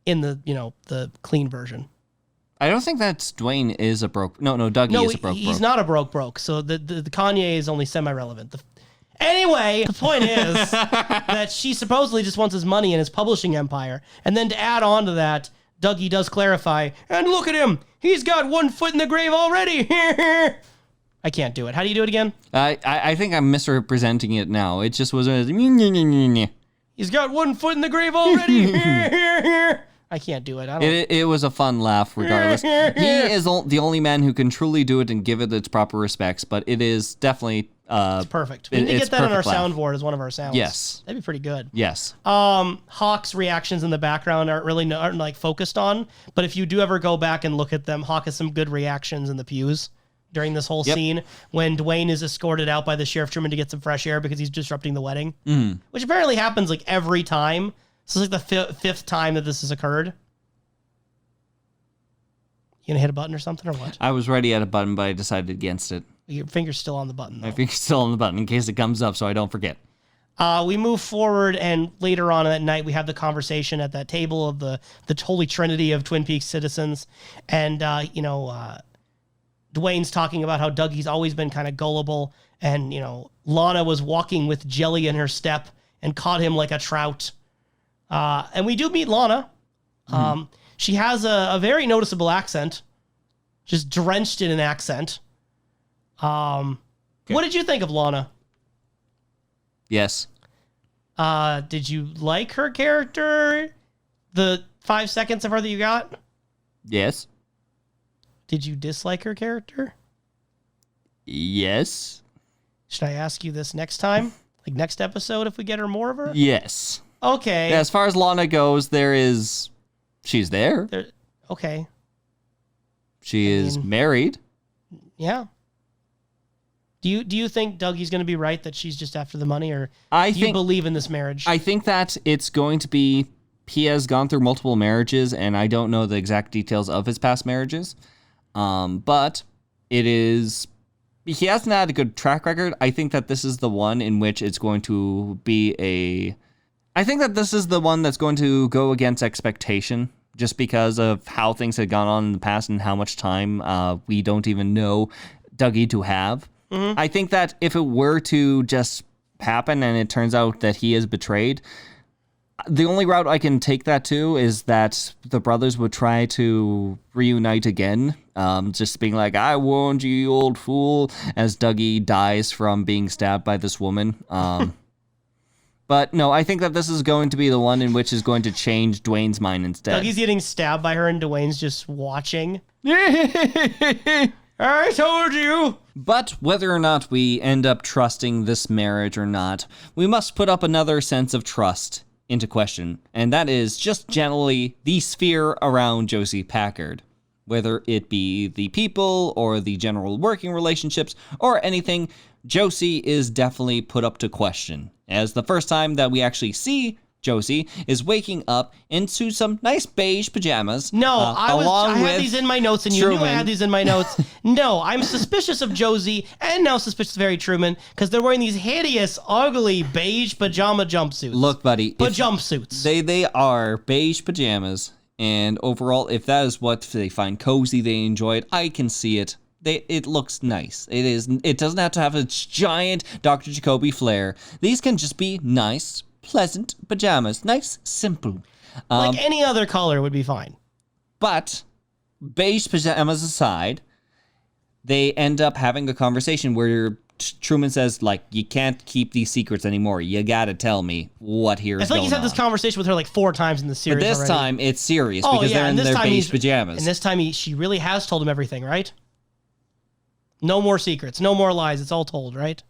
In the, the clean version. I don't think that Dwayne is a broke. No, Dougie is a broke. He's not a broke. So the Kanye is only semi-relevant. Anyway, the point is that she supposedly just wants his money and his publishing empire. And then to add on to that, Dougie does clarify, and look at him. He's got 1 foot in the grave already. I can't do it. How do you do it again? I think I'm misrepresenting it now. It just was He's got 1 foot in the grave already. I can't do it. It was a fun laugh, regardless. He is the only man who can truly do it and give it its proper respects, but it is definitely... it's perfect. We need to get that on our soundboard as one of our sounds. Yes. That'd be pretty good. Yes. Hawk's reactions in the background aren't like focused on, but if you do ever go back and look at them, Hawk has some good reactions in the pews during this whole scene when Dwayne is escorted out by the Sheriff Truman to get some fresh air because he's disrupting the wedding, which apparently happens like every time. So it's like the fifth time that this has occurred. You gonna hit a button or something or what? I was ready at a button, but I decided against it. Your finger's still on the button, though. My finger's still on the button in case it comes up so I don't forget. We move forward, and later on that night, we have the conversation at that table of the holy trinity of Twin Peaks citizens. And, Dwayne's talking about how Dougie's always been kind of gullible. And, Lana was walking with jelly in her step and caught him like a trout. And we do meet Lana. She has a very noticeable accent, just drenched in an accent. What did you think of Lana? Yes. Did you like her character? The 5 seconds of her that you got? Yes. Did you dislike her character? Yes. Should I ask you this next time? Like next episode if we get her more of her? Yes. Okay. Yeah, as far as Lana goes, she's there. Okay. She is married. Yeah. Do you think Dougie's going to be right that she's just after the money, or do you believe in this marriage? I think that it's going to be, he has gone through multiple marriages, and I don't know the exact details of his past marriages, but he hasn't had a good track record. I think that this is the one in which it's going to be I think that this is the one that's going to go against expectation, just because of how things had gone on in the past and how much time we don't even know Dougie to have. Mm-hmm. I think that if it were to just happen and it turns out that he is betrayed, the only route I can take that to is that the brothers would try to reunite again, just being like, I warned you, you old fool, as Dougie dies from being stabbed by this woman. But no, I think that this is going to be the one in which is going to change Dwayne's mind instead. Dougie's getting stabbed by her and Dwayne's just watching. I told you. But whether or not we end up trusting this marriage or not, we must put up another sense of trust into question, and that is just generally the sphere around Josie Packard. Whether it be the people or the general working relationships or anything, Josie is definitely put up to question, as the first time that we actually see Josie is waking up into some nice beige pajamas. No, I had these in my notes, and you knew I had these in my notes. No, I'm suspicious of Josie, and now suspicious of Harry Truman, because they're wearing these hideous, ugly beige pajama jumpsuits. Look, buddy. Jumpsuits. They are beige pajamas, and overall, if that is what they find cozy, they enjoy it, I can see it. It looks nice. It doesn't have to have a giant Dr. Jacoby flair. These can just be nice, pleasant pajamas. Nice, simple. Like any other color would be fine. But beige pajamas aside, they end up having a conversation where Truman says, like, you can't keep these secrets anymore. You gotta tell me what here is going on. He's had this conversation with her like 4 times in the series. But this time, it's serious because they're in their beige pajamas. And this time, she really has told him everything, right? No more secrets. No more lies. It's all told, right?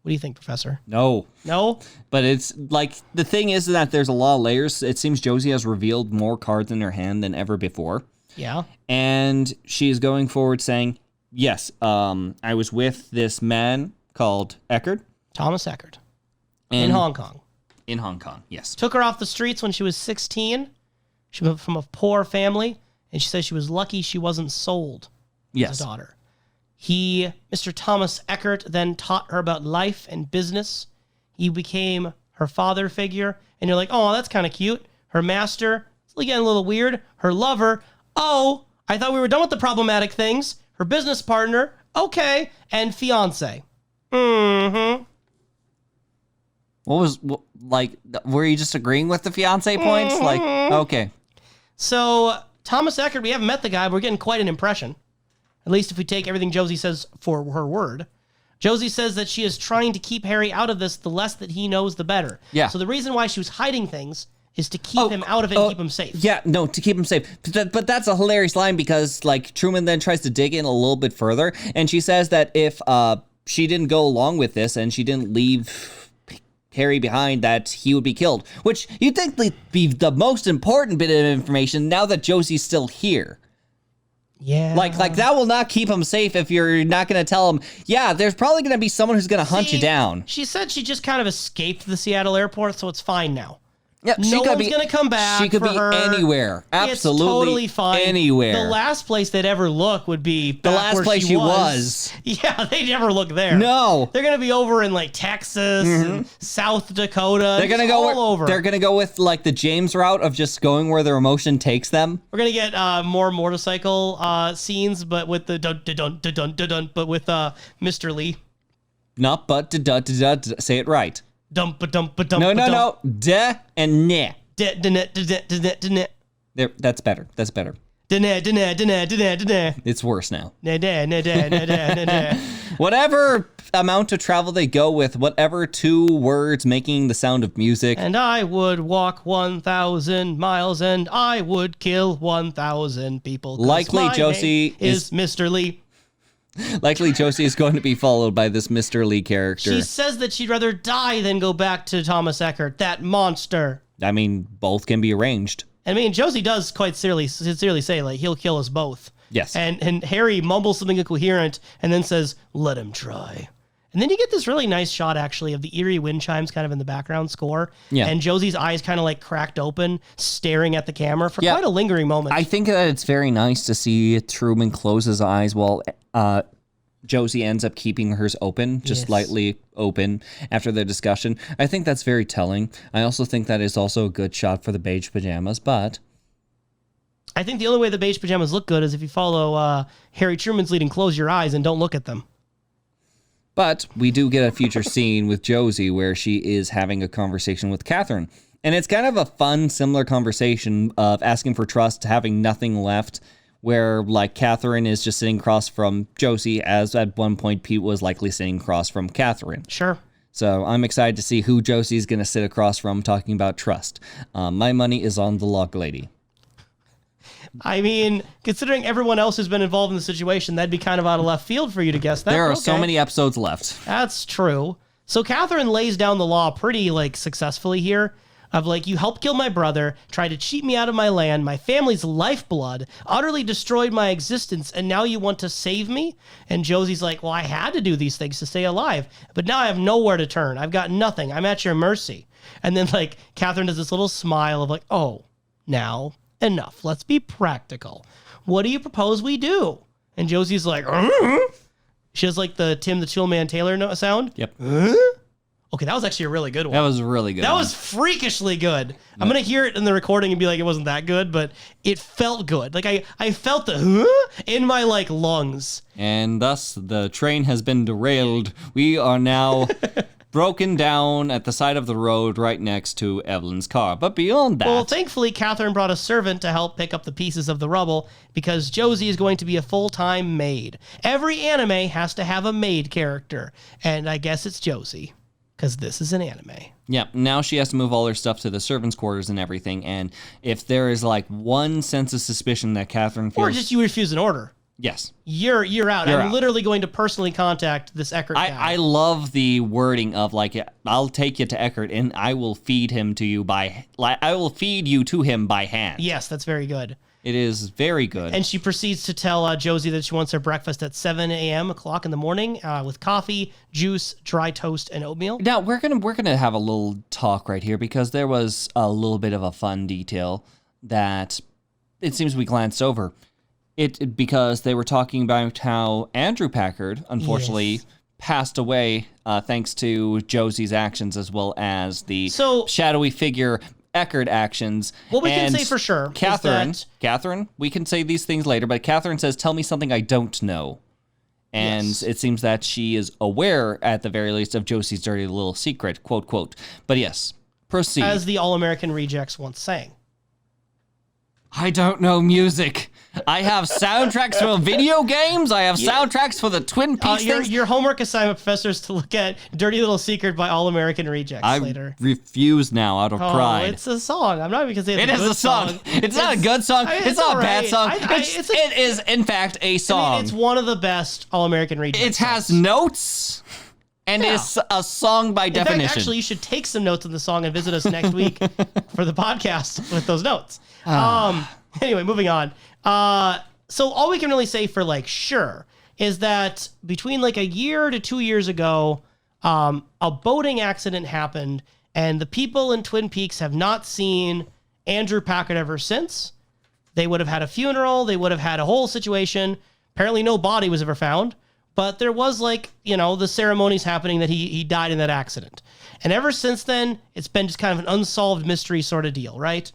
What do you think, Professor? No. No? But it's like, the thing is that there's a lot of layers. It seems Josie has revealed more cards in her hand than ever before. Yeah. And she is going forward saying, yes, I was with this man called Eckert. Thomas Eckert. In Hong Kong. In Hong Kong, yes. Took her off the streets when she was 16. She was from a poor family. And she says she was lucky she wasn't sold as a daughter. Mr. Thomas Eckert, then taught her about life and business. He became her father figure. And you're like, oh, that's kind of cute. Her master, it's getting a little weird. Her lover, oh, I thought we were done with the problematic things. Her business partner, okay. And fiance. Mm-hmm. Were you just agreeing with the fiance points? Mm-hmm. Like, okay. So, Thomas Eckert, we haven't met the guy, but we're getting quite an impression. At least if we take everything Josie says for her word. Josie says that she is trying to keep Harry out of this. The less that he knows, the better. Yeah. So the reason why she was hiding things is to keep him out of it and keep him safe. Yeah, no, to keep him safe. But that's a hilarious line because, like, Truman then tries to dig in a little bit further. And she says that if she didn't go along with this and she didn't leave Harry behind, that he would be killed. Which you'd think would be the most important bit of information now that Josie's still here. Yeah. Like that will not keep him safe if you're not going to tell him, yeah, there's probably going to be someone who's going to hunt you down. She said she just kind of escaped the Seattle airport, so it's fine now. Yeah, no one's going to come back. She could for be her. Anywhere. Absolutely. It's totally fine. Anywhere. The last place they'd ever look would be back the last where place she was. Yeah, they'd never look there. No. They're going to be over in like Texas and South Dakota. They're going to go all over. They're going to go with like the James route of just going where their emotion takes them. We're going to get more motorcycle scenes, but with the dun-dun-dun-dun-dun, but with Mr. Lee. Not but say it right. Dump-a-dump-a-dump. No. Da and ne. There, that's better. It's worse now. Whatever amount of travel they go with, whatever 2 words making the sound of music. And I would walk 1,000 miles and I would kill 1,000 people. Likely Josie is Mr. Lee. Likely Josie is going to be followed by this Mr. Lee character. She says that she'd rather die than go back to Thomas Eckert, that monster. I mean, both can be arranged. I mean, Josie does quite sincerely say, like, he'll kill us both. Yes. And Harry mumbles something incoherent and then says, let him try. And then you get this really nice shot, actually, of the eerie wind chimes kind of in the background score. Yeah. And Josie's eyes kind of like cracked open, staring at the camera for quite a lingering moment. I think that it's very nice to see Truman close his eyes while Josie ends up keeping hers open, just slightly open after the discussion. I think that's very telling. I also think that is also a good shot for the beige pajamas, but I think the only way the beige pajamas look good is if you follow Harry Truman's lead and close your eyes and don't look at them. But we do get a future scene with Josie where she is having a conversation with Catherine. And it's kind of a fun, similar conversation of asking for trust, having nothing left, where like Catherine is just sitting across from Josie, as at one point Pete was likely sitting across from Catherine. Sure. So I'm excited to see who Josie's going to sit across from talking about trust. My money is on the log lady. I mean, considering everyone else who's been involved in the situation, that'd be kind of out of left field for you to guess that. There are Okay. so many episodes left. That's true. So Catherine lays down the law pretty, successfully here. Of, you helped kill my brother, tried to cheat me out of my land, my family's lifeblood, utterly destroyed my existence, and now you want to save me? And Josie's like, well, I had to do these things to stay alive, but now I have nowhere to turn. I've got nothing. I'm at your mercy. And then, Catherine does this little smile of, oh, now, enough. Let's be practical. What do you propose we do? And Josie's like, She has, the Tim the Toolman Taylor sound. Yep. Okay, that was actually a really good one. That was really good. That was freakishly good. I'm going to hear it in the recording and be like, it wasn't that good, but it felt good. I felt the in my, lungs. And thus, the train has been derailed. We are now broken down at the side of the road right next to Evelyn's car. But beyond that... Well, thankfully, Catherine brought a servant to help pick up the pieces of the rubble because Josie is going to be a full-time maid. Every anime has to have a maid character, and I guess it's Josie. Because this is an anime. Yeah, now she has to move all her stuff to the servants' quarters and everything, and if there is one sense of suspicion that Catherine feels... Or just you refuse an order. Yes. You're out. You're I'm out. literally going to personally contact this Eckert guy. I love the wording of I'll take you to Eckert and I will feed him to you I will feed you to him by hand. Yes, that's very good. It is very good. And she proceeds to tell Josie that she wants her breakfast at 7 a.m. o'clock in the morning with coffee, juice, dry toast, and oatmeal. Now, we're gonna have a little talk right here because there was a little bit of a fun detail that it seems we glanced over. Because they were talking about how Andrew Packard, unfortunately, passed away thanks to Josie's actions as well as the shadowy figure Eckert actions. What we can say for sure Catherine, we can say these things later, but Catherine says, tell me something I don't know. And it seems that she is aware, at the very least, of Josie's dirty little secret, quote, quote. But yes, proceed. As the All-American Rejects once sang. I don't know music. I have soundtracks for video games. I have soundtracks for the Twin Peaks things. Your homework assignment, Professor, is to look at Dirty Little Secret by All-American Rejects later. I refuse now out of pride. It's a song. I'm not even going to say it's a good song. It's not a good song. It's not a bad song. It is, in fact, a song. I mean, it's one of the best All-American Rejects It has notes. And it's a song by definition. In fact, actually, you should take some notes on the song and visit us next week for the podcast with those notes. Anyway, moving on. So all we can really say for sure is that between a year to 2 years ago, a boating accident happened, and the people in Twin Peaks have not seen Andrew Packard ever since. They would have had a funeral. They would have had a whole situation. Apparently no body was ever found. But there was the ceremonies happening that he died in that accident. And ever since then, it's been just kind of an unsolved mystery sort of deal, right?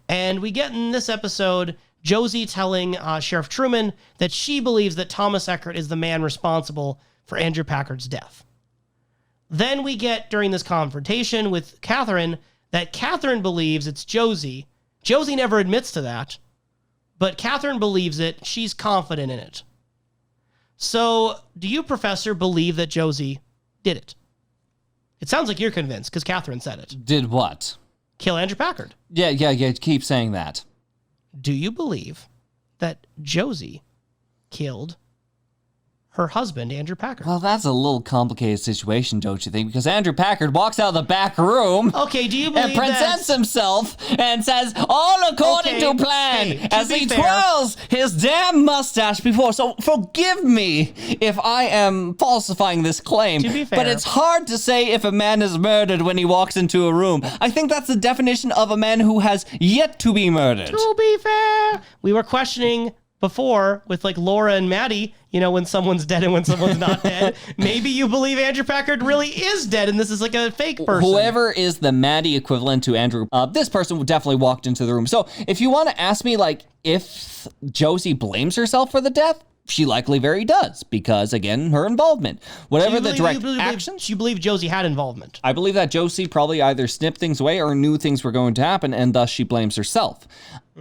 And we get in this episode, Josie telling Sheriff Truman that she believes that Thomas Eckert is the man responsible for Andrew Packard's death. Then we get, during this confrontation with Catherine, that Catherine believes it's Josie. Josie never admits to that, but Catherine believes it. She's confident in it. So, do you, Professor, believe that Josie did it? It sounds like you're convinced, because Catherine said it. Did what? Kill Andrew Packard. Yeah, keep saying that. Do you believe that Josie killed her husband, Andrew Packard? Well, that's a little complicated situation, don't you think? Because Andrew Packard walks out of the back room okay, do you believe and presents himself and says, all according to plan, as he twirls his damn mustache before. So forgive me if I am falsifying this claim, to be fair, but it's hard to say if a man is murdered when he walks into a room. I think that's the definition of a man who has yet to be murdered. To be fair, we were questioning before with Laura and Maddie, when someone's dead and when someone's not dead. Maybe you believe Andrew Packard really is dead and this is a fake person. Whoever is the Maddie equivalent to Andrew, this person definitely walked into the room. So if you want to ask me, if Josie blames herself for the death, she likely very does, because, again, her involvement. Whatever the direct actions. You believe Josie had involvement? I believe that Josie probably either snipped things away or knew things were going to happen, and thus she blames herself.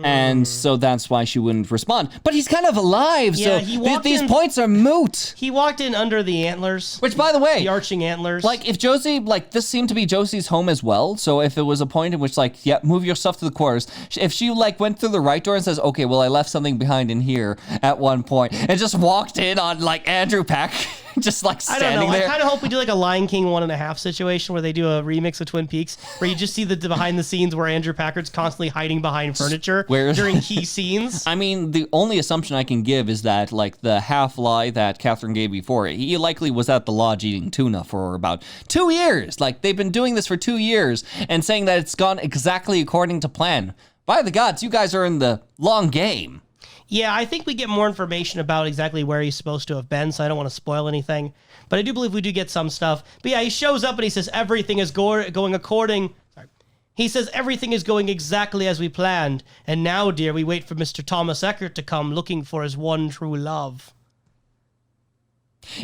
And so that's why she wouldn't respond. But he's kind of alive, Yeah, so he walked these in- points are moot. He walked in under the antlers. Which, by the way, The arching antlers. like, if Josie, like, this seemed to be Josie's home as well, so if it was a point in which, like, yeah, move your stuff to the quarters, if she, like, went through the right door and says, okay, well, I left something behind in here at one point, and just walked in on, like, Andrew Peck, just, like, I standing don't know. there. I kind of hope we do like a Lion King 1.5 situation where they do a remix of Twin Peaks where you just see the behind the scenes where Andrew Packard's constantly hiding behind furniture during key scenes. I mean, the only assumption I can give is that, like, the half lie that Catherine gave before, he likely was at the lodge eating tuna for about 2 years. Like, they've been doing this for 2 years and saying that it's gone exactly according to plan. By the gods, you guys are in the long game. Yeah, I think we get more information about exactly where he's supposed to have been, so I don't want to spoil anything. But I do believe we do get some stuff. But yeah, he shows up and he says everything is going according... Sorry. He says everything is going exactly as we planned. And now, dear, we wait for Mr. Thomas Eckert to come looking for his one true love.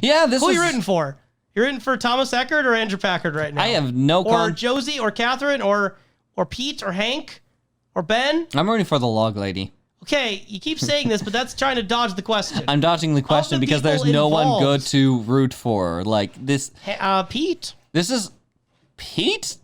Yeah, this Who are is... you rooting for? You're rooting for Thomas Eckert or Andrew Packard right now? I have no... Or Josie or Catherine or Pete or Hank or Ben? I'm rooting for the log lady. Okay, you keep saying this, but that's trying to dodge the question. I'm dodging the question because there's people no one good involved. to root for. Like, this... Pete? This is... Pete?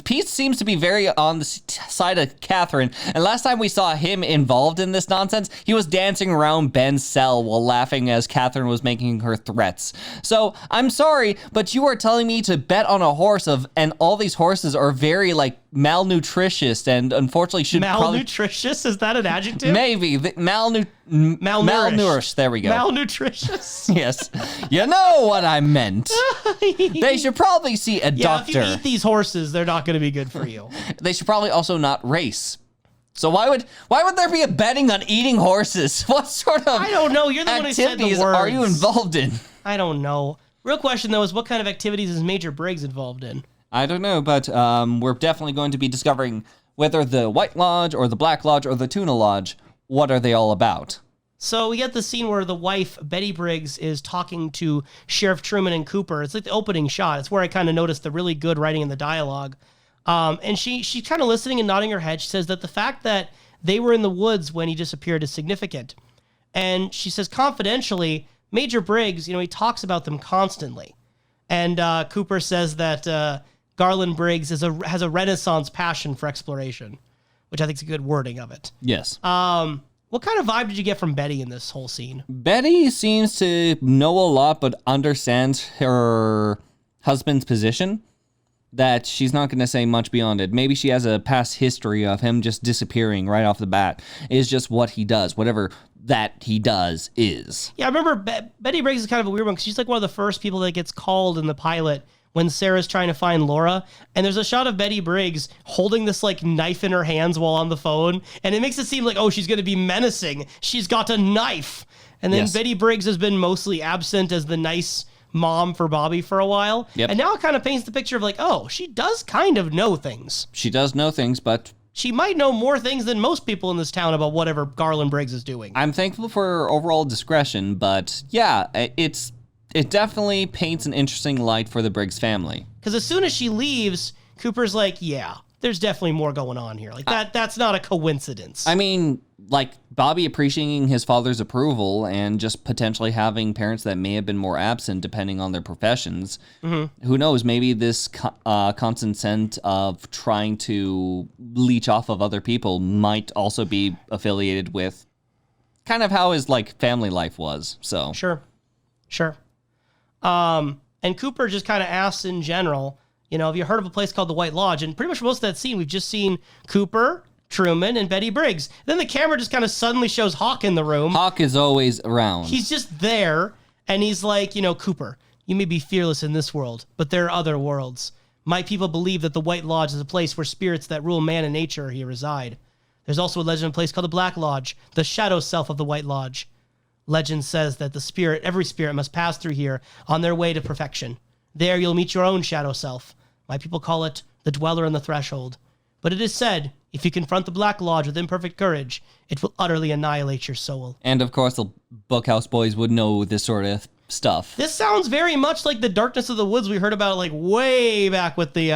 Pete seems to be very on the side of Catherine, and last time we saw him involved in this nonsense, he was dancing around Ben's cell while laughing as Catherine was making her threats. So, I'm sorry, but you are telling me to bet on a horse and all these horses are very, like, malnutritious and unfortunately should Malnutritious? Is that an adjective? Maybe. Malnourished. There we go. Malnutritious? Yes. You know what I meant. They should probably see a Yeah, if doctor. you eat these horses, they're not going to be good for you. They should probably also not race. So why would there be a betting on eating horses? What sort of I don't know. You're the one who said the activities words. are you involved in? I don't know. Real question, though, is what kind of activities is Major Briggs involved in? I don't know, but we're definitely going to be discovering whether the White Lodge or the Black Lodge or the Tuna Lodge, what are they all about? So we get the scene where the wife, Betty Briggs, is talking to Sheriff Truman and Cooper. It's like the opening shot. It's where I kind of noticed the really good writing in the dialogue. And she's kind of listening and nodding her head. She says that the fact that they were in the woods when he disappeared is significant. And she says confidentially, Major Briggs, he talks about them constantly. And Cooper says that Garland Briggs has a Renaissance passion for exploration, which I think is a good wording of it. Yes. What kind of vibe did you get from Betty in this whole scene? Betty seems to know a lot but understands her husband's position, that she's not going to say much beyond it. Maybe she has a past history of him just disappearing right off the bat. It's just what he does, whatever that he does is. Yeah, I remember Betty Briggs is kind of a weird one because she's like one of the first people that gets called in the pilot when Sarah's trying to find Laura. And there's a shot of Betty Briggs holding this like knife in her hands while on the phone. And it makes it seem like, oh, she's going to be menacing. She's got a knife. And then Yes. Betty Briggs has been mostly absent as the nice mom for Bobby for a while. Yep. And now it kind of paints the picture of like, oh, she does kind of know things. She does know things, but She might know more things than most people in this town about whatever Garland Briggs is doing. I'm thankful for her overall discretion. But yeah, it definitely paints an interesting light for the Briggs family. Because as soon as she leaves, Cooper's like, yeah, there's definitely more going on here. Like that's not a coincidence. I mean, like Bobby appreciating his father's approval and just potentially having parents that may have been more absent depending on their professions. Mm-hmm. Who knows? Maybe this constant scent of trying to leech off of other people might also be affiliated with kind of how his like family life was. So Sure. And Cooper just kind of asks in general, have you heard of a place called the White Lodge? And pretty much for most of that scene, we've just seen Cooper, Truman, and Betty Briggs. Then the camera just kind of suddenly shows Hawk in the room. Hawk is always around. He's just there, and he's like, Cooper, you may be fearless in this world, but there are other worlds. My people believe that the White Lodge is a place where spirits that rule man and nature here reside. There's also a legend of a place called the Black Lodge, the shadow self of the White Lodge. Legend says that every spirit must pass through here on their way to perfection. There you'll meet your own shadow self. My people call it the dweller on the threshold. But it is said, if you confront the Black Lodge with imperfect courage, it will utterly annihilate your soul. And of course, the Bookhouse boys would know this sort of stuff. This sounds very much like the Darkness of the Woods we heard about like way back with the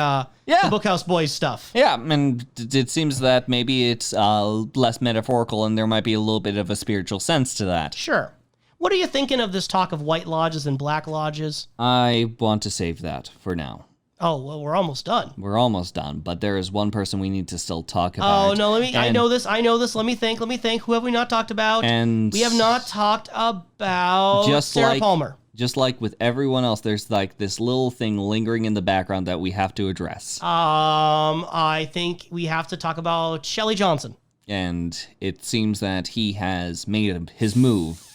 Bookhouse Boys stuff. Yeah, and it seems that maybe it's less metaphorical and there might be a little bit of a spiritual sense to that. Sure. What are you thinking of this talk of white lodges and black lodges? I want to save that for now. Oh, well, we're almost done. We're almost done, but there is one person we need to still talk about. Oh, no, I know this. Let me think. Who have we not talked about? And we have not talked about Sarah Palmer. Just like with everyone else, there's like this little thing lingering in the background that we have to address. I think we have to talk about Shelley Johnson. And it seems that he has made his move.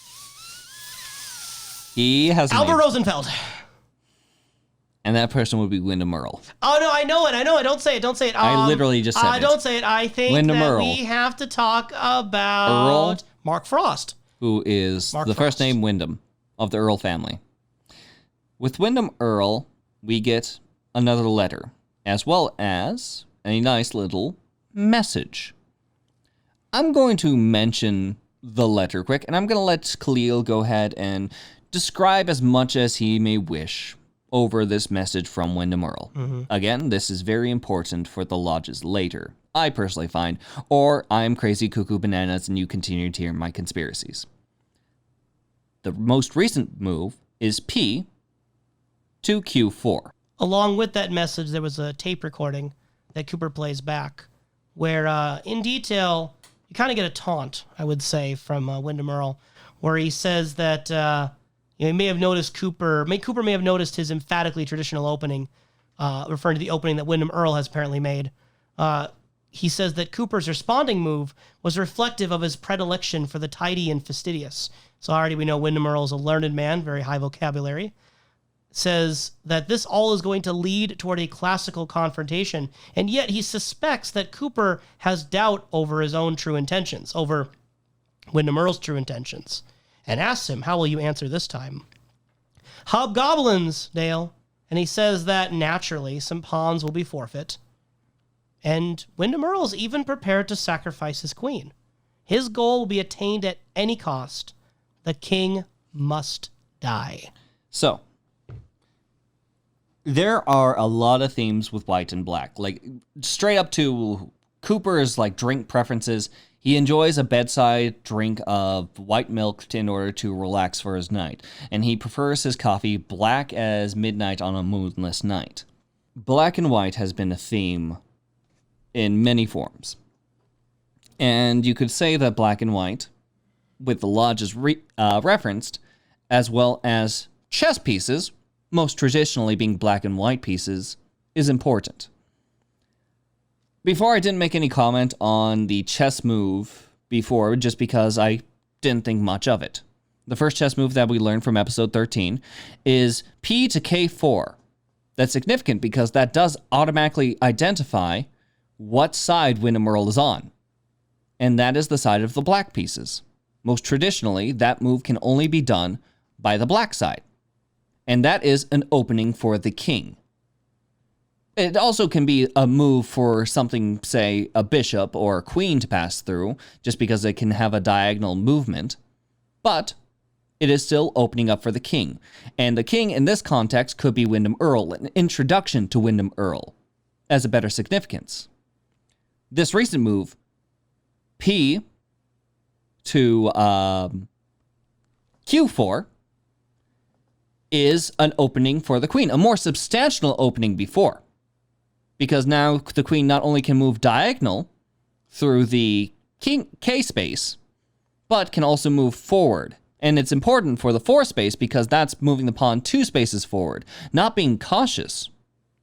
He has Albert Rosenfeld. And that person would be Wyndham Earle. Oh, no, I know it. Don't say it. I literally just said it. Don't say it. I think Wyndham that Earle. we have to talk about Mark Frost. Who is Mark the Frost. first name Wyndham of the Earle family. With Wyndham Earle, we get another letter, as well as a nice little message. I'm going to mention the letter quick, and I'm going to let Kalil go ahead and describe as much as he may wish over this message from Wyndham Earle. Mm-hmm. Again, this is very important for the lodges later, I personally find, or I'm crazy cuckoo bananas and you continue to hear my conspiracies. The most recent move is P to Q4. Along with that message, there was a tape recording that Cooper plays back where, in detail, you kind of get a taunt, I would say, from Wyndham Earle, where he says that you may have noticed Cooper may have noticed his emphatically traditional opening, referring to the opening that Wyndham Earle has apparently made. He says that Cooper's responding move was reflective of his predilection for the tidy and fastidious. So already we know Wyndham Earle is a learned man, very high vocabulary. Says that this all is going to lead toward a classical confrontation, and yet he suspects that Cooper has doubt over his own true intentions, over Wyndham Earle's true intentions, and asks him, how will you answer this time? Hobgoblins, Dale. And he says that naturally some pawns will be forfeit. And Wyndham Earle's even prepared to sacrifice his queen. His goal will be attained at any cost. The king must die. So, there are a lot of themes with white and black. Like, straight up to Cooper's, like, drink preferences. He enjoys a bedside drink of white milk in order to relax for his night. And he prefers his coffee black as midnight on a moonless night. Black and white has been a theme in many forms. And you could say that black and white, with the lodges referenced, as well as chess pieces, most traditionally being black and white pieces, is important. Before, I didn't make any comment on the chess move before, just because I didn't think much of it. The first chess move that we learned from episode 13 is P to K4. That's significant because that does automatically identify what side Wyndham Earle is on. And that is the side of the black pieces. Most traditionally, that move can only be done by the black side. And that is an opening for the king. It also can be a move for something, say, a bishop or a queen to pass through, just because it can have a diagonal movement. But it is still opening up for the king. And the king in this context could be Wyndham Earle, an introduction to Wyndham Earle, as a better significance. This recent move, P to Q4, is an opening for the queen, a more substantial opening before. Because now the queen not only can move diagonal through the K space, but can also move forward. And it's important for the 4 space because that's moving the pawn 2 spaces forward. Not being cautious,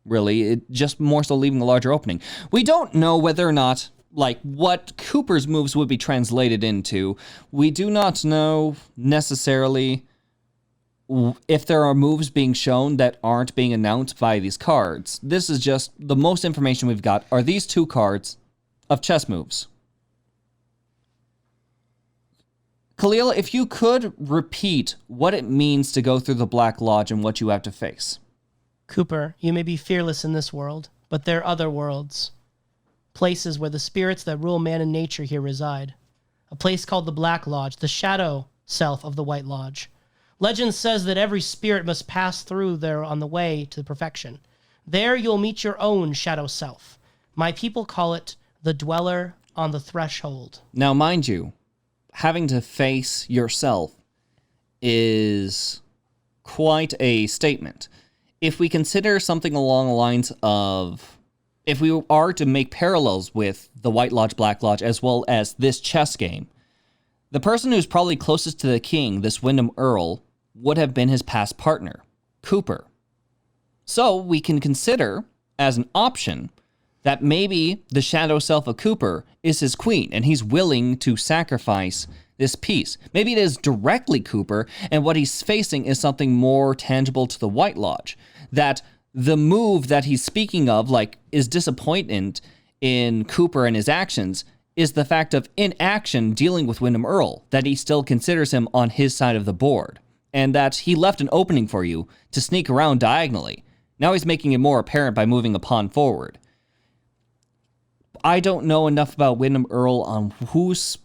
really, it just more so leaving a larger opening. We don't know whether or not, like, what Cooper's moves would be translated into. We do not know necessarily if there are moves being shown that aren't being announced by these cards. This is just the most information we've got are these 2 cards of chess moves. Kalil, if you could repeat what it means to go through the Black Lodge and what you have to face. Cooper, you may be fearless in this world, but there are other worlds. Places where the spirits that rule man and nature here reside. A place called the Black Lodge, the shadow self of the White Lodge. Legend says that every spirit must pass through there on the way to perfection. There you'll meet your own shadow self. My people call it the dweller on the threshold. Now, mind you, having to face yourself is quite a statement. If we consider something along the lines of, if we are to make parallels with the White Lodge, Black Lodge, as well as this chess game, the person who's probably closest to the king, this Wyndham Earl, would have been his past partner, Cooper. So we can consider as an option that maybe the shadow self of Cooper is his queen, and he's willing to sacrifice this piece. Maybe it is directly Cooper, and what he's facing is something more tangible to the White Lodge. That the move that he's speaking of, like, is disappointment in Cooper and his actions, is the fact of inaction dealing with Wyndham Earl, that he still considers him on his side of the board, and that he left an opening for you to sneak around diagonally. Now he's making it more apparent by moving a pawn forward. I don't know enough about Wyndham Earl on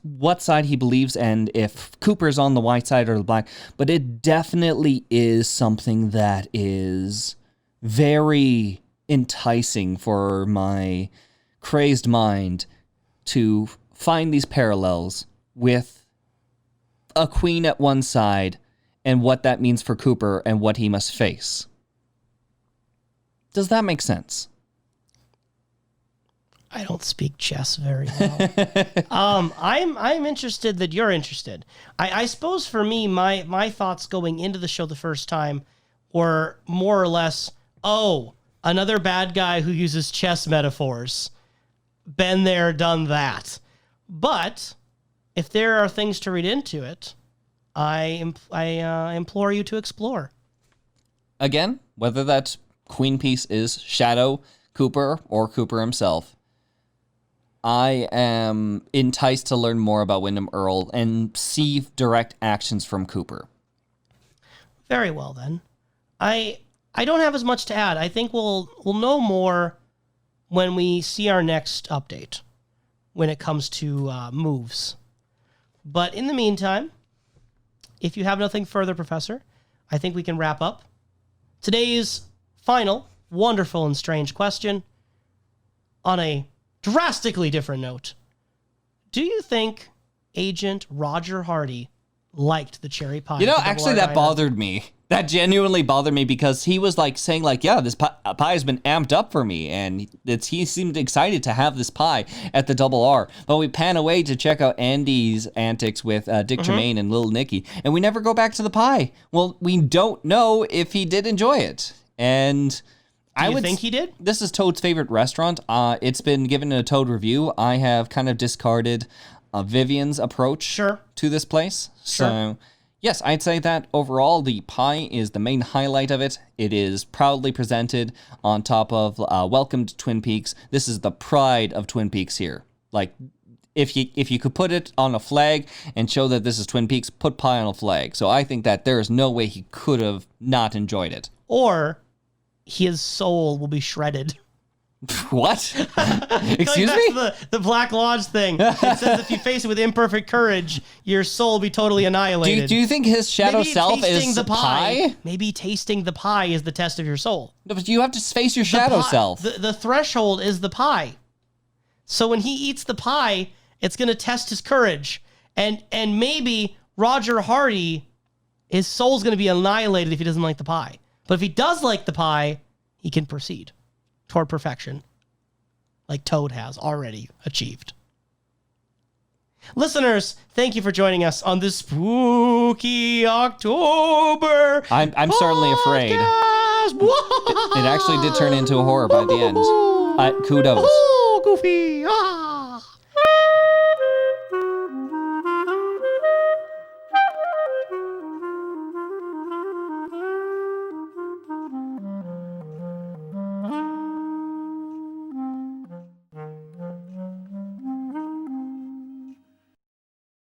what side he believes and if Cooper's on the white side or the black, but it definitely is something that is very enticing for my crazed mind to find these parallels with a queen at one side and what that means for Cooper and what he must face. Does that make sense? I don't speak chess very well. I'm interested that you're interested. I suppose for me, my thoughts going into the show the first time were more or less, oh, another bad guy who uses chess metaphors. Been there, done that. But if there are things to read into it, I implore you to explore. Again, whether that queen piece is Shadow, Cooper, or Cooper himself, I am enticed to learn more about Wyndham Earl and see direct actions from Cooper. Very well, then. I don't have as much to add. I think we'll know more when we see our next update, when it comes to moves. But in the meantime, if you have nothing further, Professor, I think we can wrap up. Today's final, wonderful, and strange question, on a drastically different note. Do you think Agent Roger Hardy liked the cherry pie? You know, actually, that bothered me. That genuinely bothered me because he was like saying like, yeah, this pie has been amped up for me. And he seemed excited to have this pie at the Double R. But we pan away to check out Andy's antics with Dick Tremaine and Little Nicky. And we never go back to the pie. Well, we don't know if he did enjoy it. And I would think he did. This is Toad's favorite restaurant. It's been given a Toad review. I have kind of discarded Vivian's approach to this place. So, yes, I'd say that overall the pie is the main highlight of it. It is proudly presented on top of Welcome to Twin Peaks. This is the pride of Twin Peaks here. Like, if you could put it on a flag and show that this is Twin Peaks, put pie on a flag. So I think that there is no way he could have not enjoyed it. Or his soul will be shredded. What? Excuse me? The Black Lodge thing. It says if you face it with imperfect courage, your soul will be totally annihilated. Do you think his shadow self is the pie? Maybe tasting the pie is the test of your soul. No, but you have to face your shadow self. The threshold is the pie. So when he eats the pie, it's going to test his courage. And maybe Roger Hardy, his soul's going to be annihilated if he doesn't like the pie. But if he does like the pie, he can proceed toward perfection, like Toad has already achieved. Listeners, thank you for joining us on this spooky October. I'm certainly afraid. It actually did turn into a horror by the end. Kudos. Oh, Goofy. Ah.